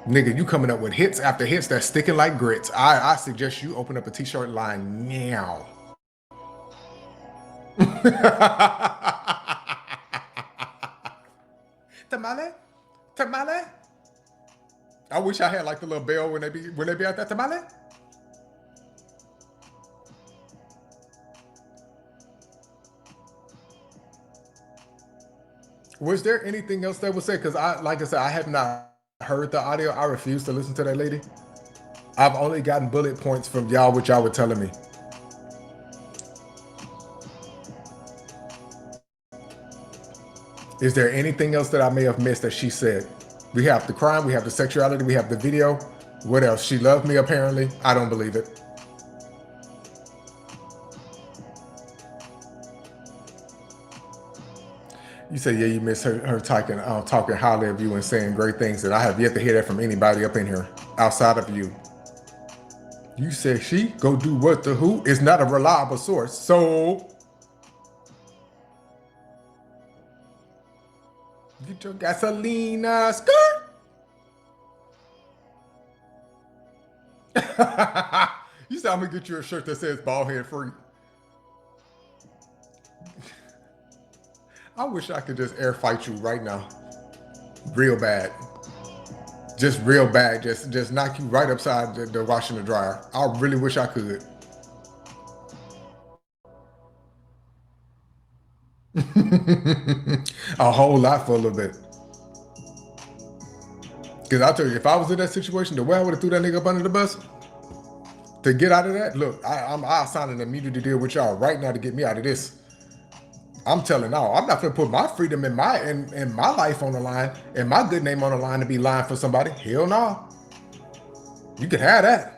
Nigga, you coming up with hits after hits that's sticking like grits. I suggest you open up a t-shirt line now. Tamale? Tamale? I wish I had like the little bell when they be at that tamale. Was there anything else that was said? Because like I said, I have not heard the audio. I refuse to listen to that lady. I've only gotten bullet points from y'all, what y'all were telling me. Is there anything else that I may have missed that she said? We have the crime, we have the sexuality, we have the video. What else? She loved me apparently. I don't believe it. You say, yeah, you miss her talking highly of you and saying great things, that I have yet to hear that from anybody up in here outside of you. You said she go do what to who is not a reliable source. So get your gasolina skirt. You said I'm gonna get you a shirt that says bald head free. I wish I could just air fight you right now. Real bad. Just real bad. Just knock you right upside the washer and the dryer. I really wish I could. A whole lot for a little bit. Because I'll tell you, if I was in that situation, the way I would have threw that nigga up under the bus, to get out of that, look, I'll sign an immunity deal with y'all right now to get me out of this. I'm telling all, I'm not gonna put my freedom in my life on the line and my good name on the line to be lying for somebody. Hell no. You can have that.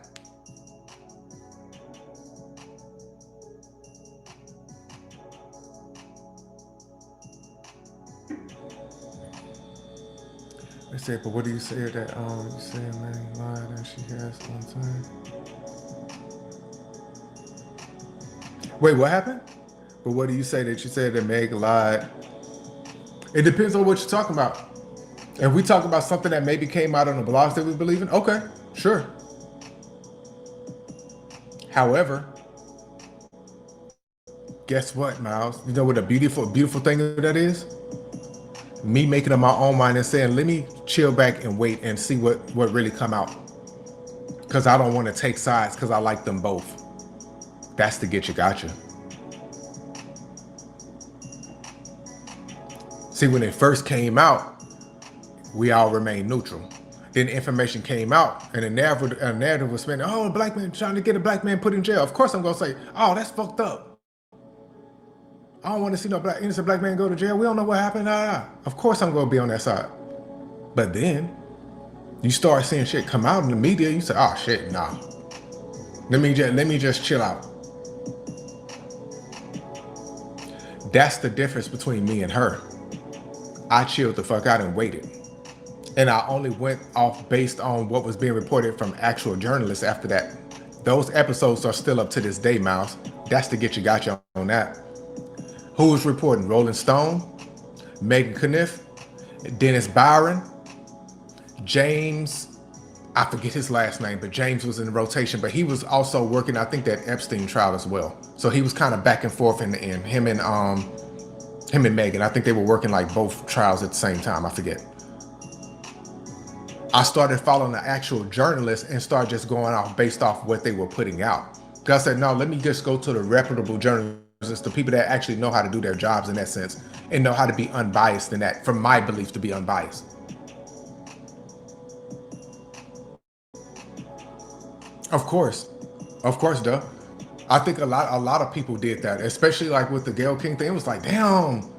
They said, but what do you say that you said man lied and she has one time? Wait, what happened? But what do you say that you said that Meg lied? It depends on what you're talking about. If we talk about something that maybe came out on the blogs that we believe in, okay, sure. However, guess what, Miles? You know what a beautiful thing that is? Me making up my own mind and saying, let me chill back and wait and see what really come out. Because I don't want to take sides because I like them both. That's the get you gotcha. See, when it first came out, we all remained neutral. Then information came out and a narrative was spinning, oh, a black man trying to get a black man put in jail. Of course I'm going to say, oh, that's fucked up. I don't want to see no innocent black man go to jail. We don't know what happened. Of course I'm going to be on that side. But then you start seeing shit come out in the media. You say, oh, shit, nah. Let me just chill out. That's the difference between me and her. I chilled the fuck out and waited. And I only went off based on what was being reported from actual journalists after that. Those episodes are still up to this day, Miles. That's the get you gotcha on that. Who was reporting? Rolling Stone, Megan Kniff, Dennis Byron, James, I forget his last name, but James was in rotation, but he was also working, I think, that Epstein trial as well. So he was kind of back and forth in the end. Him and Megan, I think they were working like both trials at the same time. I forget. I started following the actual journalists and started just going off based off what they were putting out. Because I said, no, let me just go to the reputable journalists, the people that actually know how to do their jobs in that sense and know how to be unbiased in that, from my belief to be unbiased. Of course, duh. I think a lot of people did that, especially like with the Gayle King thing. It was like, damn,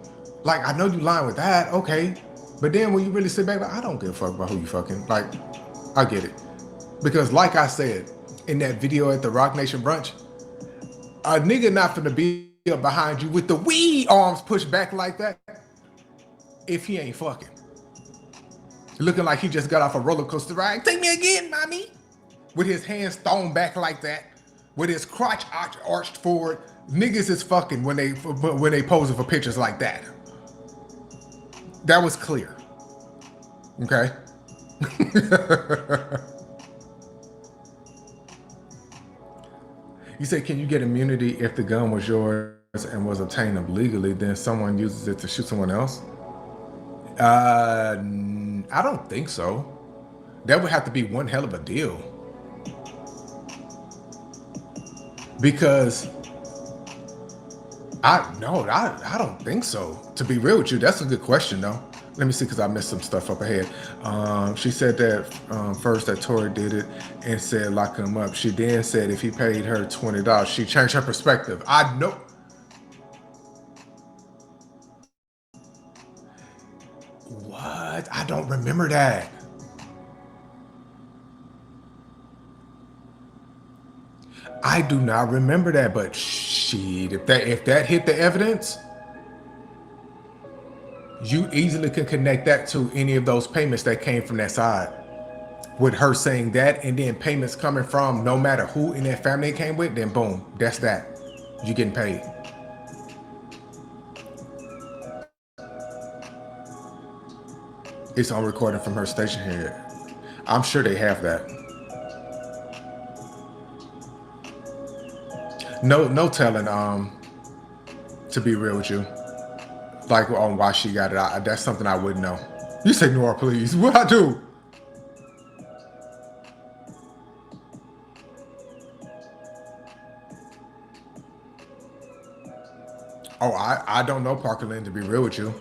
like I know you lying with that, okay. But then when you really sit back, like, I don't give a fuck about who you fucking, like, I get it. Because like I said, in that video at the Rock Nation brunch, a nigga not finna be up behind you with the wee arms pushed back like that if he ain't fucking. Looking like he just got off a roller coaster ride. Take me again, mommy. With his hands thrown back like that, with his crotch arched forward. Niggas is fucking when they posing for pictures like that. That was clear. Okay. You say, can you get immunity if the gun was yours and was obtained legally, then someone uses it to shoot someone else? I don't think so. That would have to be one hell of a deal. Because I don't think so. To be real with you, that's a good question though. Let me see, because I missed some stuff up ahead. She said that first that Tori did it and said lock him up. She then said if he paid her $20, she changed her perspective. I know. What? I don't remember that. I do not remember that, but shit, if that hit the evidence, you easily can connect that to any of those payments that came from that side. With her saying that and then payments coming from no matter who in that family it came with, then boom, that's that. You're getting paid. It's on recording from her station head. I'm sure they have that. No telling, to be real with you, like on why she got it. That's something I wouldn't know. You say Nora, please. What I do? Oh, I don't know, Parker Lynn, to be real with you.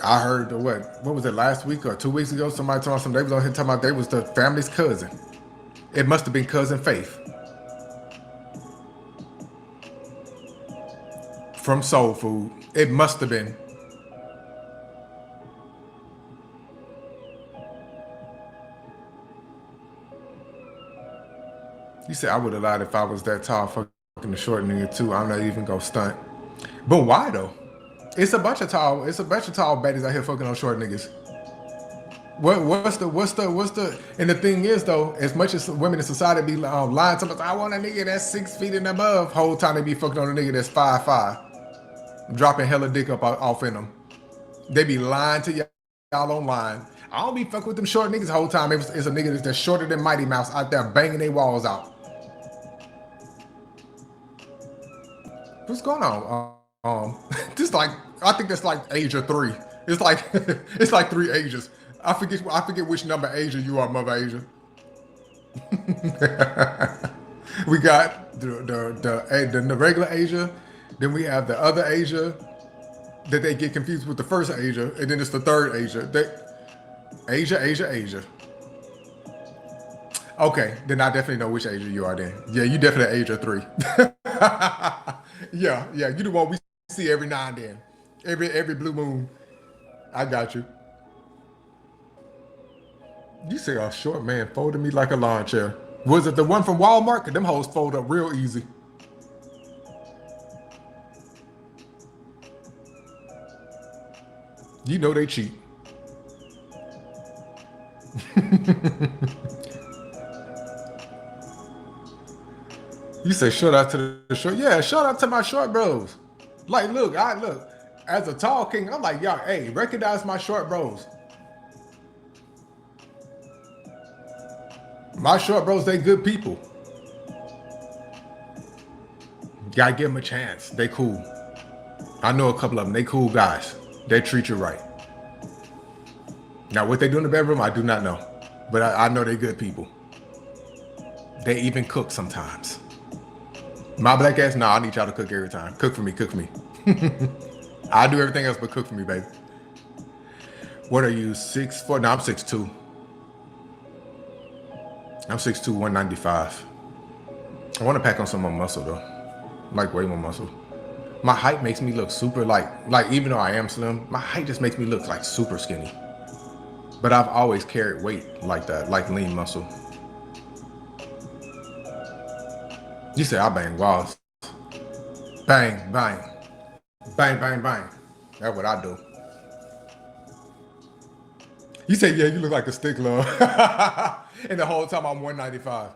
I heard what was it, last week or 2 weeks ago? Somebody told me they was on here talking about they was the family's cousin. It must have been cousin Faith. from Soul Food. It must have been. You said I would have lied if I was that tall, fucking the short nigga too. I'm not even gonna stunt. But why though? It's a bunch of tall baddies out here fucking on short niggas. What's the and the thing is though, as much as women in society be lying to us, I want a nigga that's 6 feet and above. Whole time they be fucking on a nigga that's 5'5", dropping hella dick up off in them. They be lying to y'all online. I don't be fucking with them short niggas the whole time. It's a nigga that's shorter than Mighty Mouse out there banging their walls out. What's going on? This like I think that's like Asia 3. It's like it's like 3 Asias. I forget which number Asia you are, Mother Asia. We got the regular Asia, then we have the other Asia that they get confused with the first Asia, and then it's the third Asia. Asia. Okay, then I definitely know which Asia you are then. Yeah, you definitely Asia 3. yeah, you the one we see every now and then. Every blue moon. I got you. You say a short man folded me like a lawn chair. Was it the one from Walmart? Cause them hoes fold up real easy. You know they cheat. You say shout out to the short. Yeah, shout out to my short bros. Like, look, as a tall king, I'm like, y'all, hey, recognize my short bros. My short bros, they good people. Gotta give them a chance. They cool. I know a couple of them. They cool guys. They treat you right. Now, what they do in the bedroom, I do not know. But I know they good people. They even cook sometimes. My black ass, nah, I need y'all to cook every time. Cook for me. I do everything else but cook for me, baby. What are you, 6'4"? No, I'm 6'2". I'm 6'2", 195. I want to pack on some more muscle though. Like way more muscle. My height makes me look super like even though I am slim, my height just makes me look like super skinny. But I've always carried weight like that, like lean muscle. You say I bang walls. Bang, bang. Bang, bang, bang. That's what I do. You say, yeah, you look like a stickler. And the whole time I'm 195.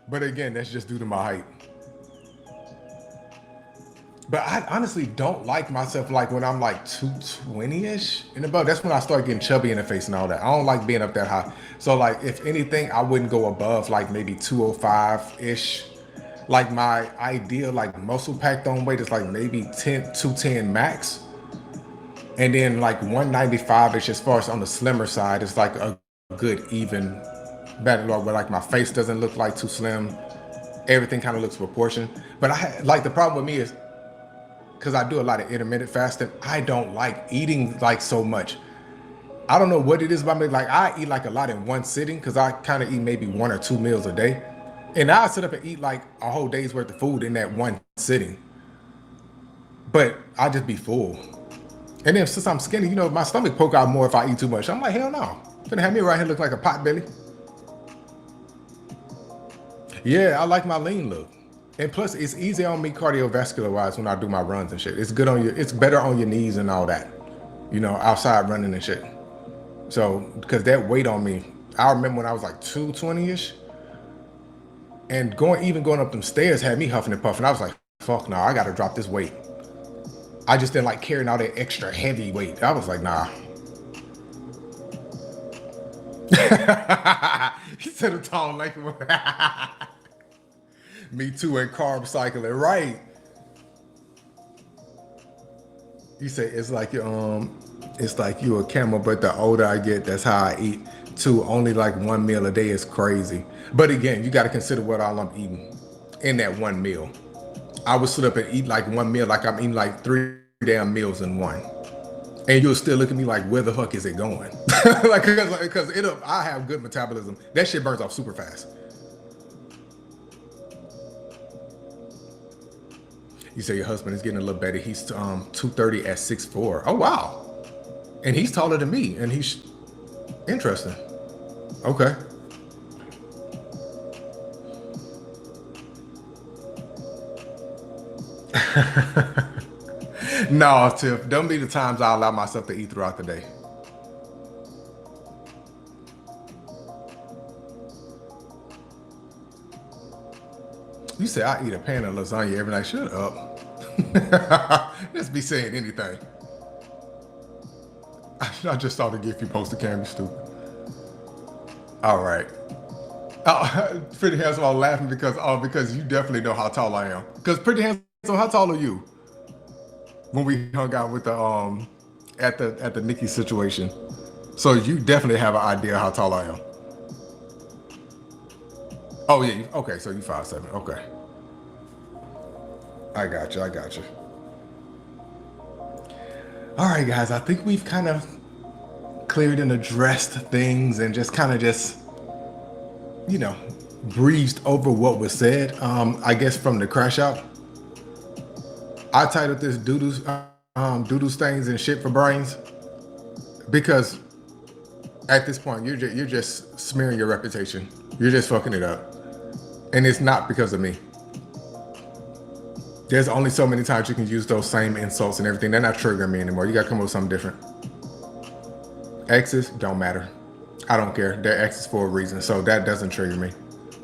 But again, that's just due to my height. But I honestly don't like myself like when I'm like 220-ish and above. That's when I start getting chubby in the face and all that. I don't like being up that high. So like, if anything, I wouldn't go above like maybe 205-ish. Like my ideal like muscle packed on weight is like maybe 210 max. And then like 195-ish as far as on the slimmer side is like a good even better where like my face doesn't look like too slim. Everything kind of looks proportioned. But like the problem with me is because I do a lot of intermittent fasting, I don't like eating like so much. I don't know what it is about me. Like I eat like a lot in one sitting because I kind of eat maybe 1 or 2 meals a day. And I sit up and eat like a whole day's worth of food in that one sitting. But I just be full. And then since I'm skinny, you know, my stomach poke out more if I eat too much. I'm like, hell no. I'm gonna have me right here look like a pot belly. Yeah, I like my lean look. And plus it's easy on me cardiovascular wise when I do my runs and shit. It's good on it's better on your knees and all that. You know, outside running and shit. So, because that weight on me, I remember when I was like 220-ish. And even going up them stairs had me huffing and puffing. I was like, fuck no, I gotta drop this weight. I just didn't like carrying all that extra heavy weight. I was like, nah. He said a tall like me too, and carb cycling, right? You say it's like you a camel, but the older I get, that's how I eat too. Only like 1 meal a day is crazy. But again, you got to consider what all I'm eating in that 1 meal. I would sit up and eat like 1 meal, like I'm eating like 3 damn meals in one. And you'll still look at me like, where the fuck is it going? Like, because I have good metabolism. That shit burns off super fast. You say your husband is getting a little better. He's 230 at 6'4". Oh wow. And he's taller than me, and he's interesting. Okay. No, Tiff, don't be the times I allow myself to eat throughout the day. You say I eat a pan of lasagna every night. Shut up. Just be saying anything. I just saw the gift you posted, Cam. You stupid. All right. Oh, Pretty Handsome, I was laughing because you definitely know how tall I am. Because Pretty Handsome, how tall are you? When we hung out with the at the Nikki situation. So you definitely have an idea how tall I am. Oh yeah, okay, so you 5'7". Okay. I got you, I got you. All right, guys, I think we've kind of cleared and addressed things and just kind of you know, breezed over what was said. I guess from the crash out, I titled this doodoo stains and shit for brains because at this point you're just smearing your reputation. You're just fucking it up, and it's not because of me. There's only so many times you can use those same insults and everything. They're not triggering me anymore. You gotta come up with something different. Exes don't matter. I don't care. They're exes for a reason, so that doesn't trigger me.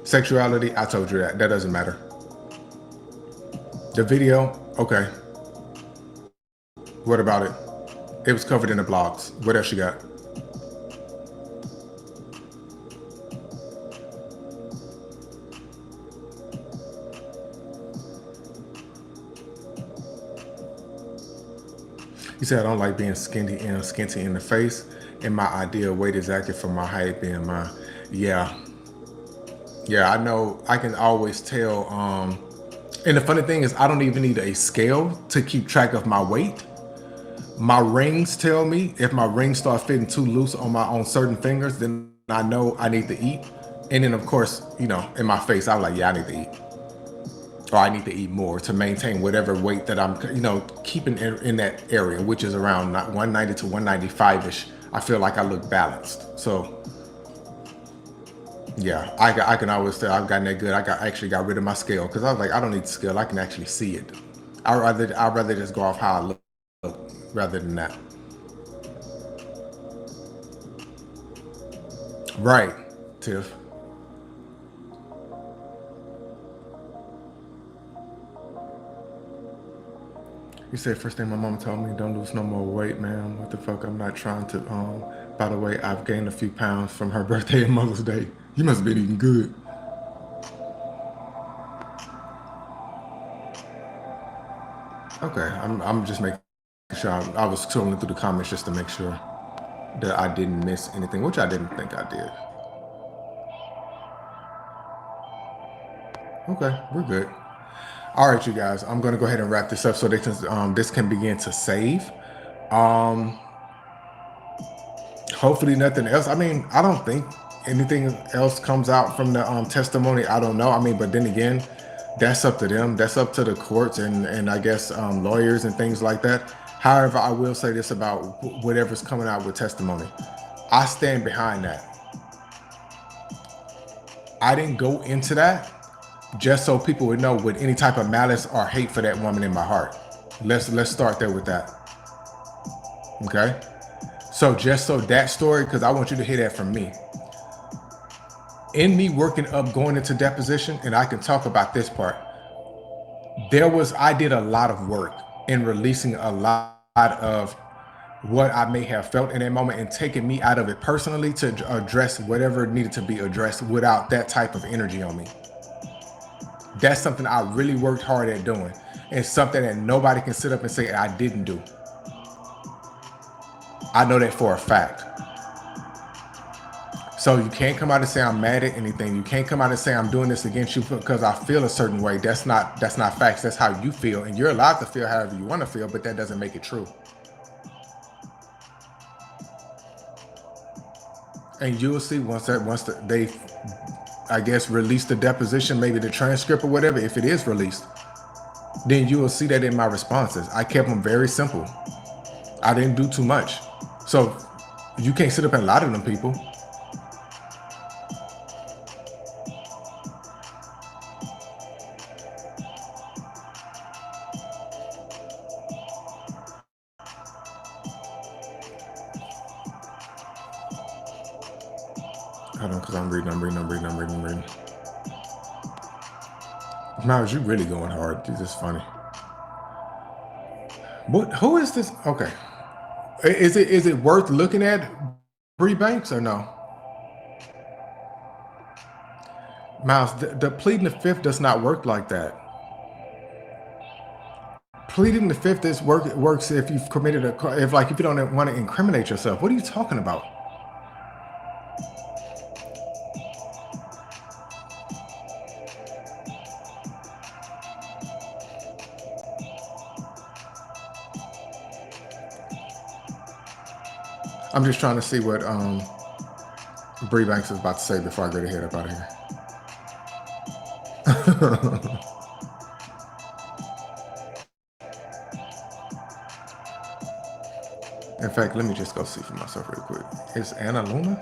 Sexuality, I told you that. That doesn't matter. The video, okay. What about it? It was covered in the blogs. What else you got? You said I don't like being skinty in the face, and my ideal weight is active for my height being my, yeah. Yeah, I know, I can always tell. And the funny thing is I don't even need a scale to keep track of my weight. My rings tell me if my rings start fitting too loose on certain fingers, then I know I need to eat. And then of course, you know, in my face, I'm like, yeah, I need to eat. Or I need to eat more to maintain whatever weight that I'm, you know, keeping in that area, which is around 190 to 195-ish. I feel like I look balanced. So yeah, I can always tell I've gotten that good. I actually got rid of my scale because I was like, I don't need the scale. I can actually see it. I'd rather just go off how I look rather than that. Right, Tiff. You said first thing my mom told me, don't lose no more weight, man. What the fuck? I'm not trying to. By the way, I've gained a few pounds from her birthday and Mother's Day. You must have been eating good. Okay, I'm just making sure. I was scrolling through the comments just to make sure that I didn't miss anything, which I didn't think I did. Okay, we're good. All right, you guys. I'm gonna go ahead and wrap this up so this can begin to save. Um, Hopefully nothing else. I mean, I don't think anything else comes out from the testimony. I don't know. I mean, but then again, that's up to them. That's up to the courts and I guess lawyers and things like that. However, I will say this about whatever's coming out with testimony. I stand behind that. I didn't go into that just so people would know with any type of malice or hate for that woman in my heart. Let's start there with that. Okay. So just so that story, because I want you to hear that from me. In me working up, going into deposition, and I can talk about this part. I did a lot of work in releasing a lot of what I may have felt in that moment and taking me out of it personally to address whatever needed to be addressed without that type of energy on me. That's something I really worked hard at doing. And something that nobody can sit up and say I didn't do. I know that for a fact. So you can't come out and say I'm mad at anything. You can't come out and say I'm doing this against you because I feel a certain way. That's not facts. That's how you feel. And you're allowed to feel however you want to feel, but that doesn't make it true. And you'll see once they, I guess, release the deposition, maybe the transcript or whatever, if it is released, then you will see that in my responses. I kept them very simple. I didn't do too much. So you can't sit up and lie to them people. Hold on, because I'm reading. Miles, you really going hard. This is funny. What? Who is this? Okay. Is it worth looking at, Bree Banks, or no? Miles, the pleading the fifth does not work like that. Pleading the fifth is works if you've committed if you don't want to incriminate yourself. What are you talking about? I'm just trying to see what Bree Banks is about to say before I get her head up out of here. In fact, let me just go see for myself real quick. Is Anna Luna?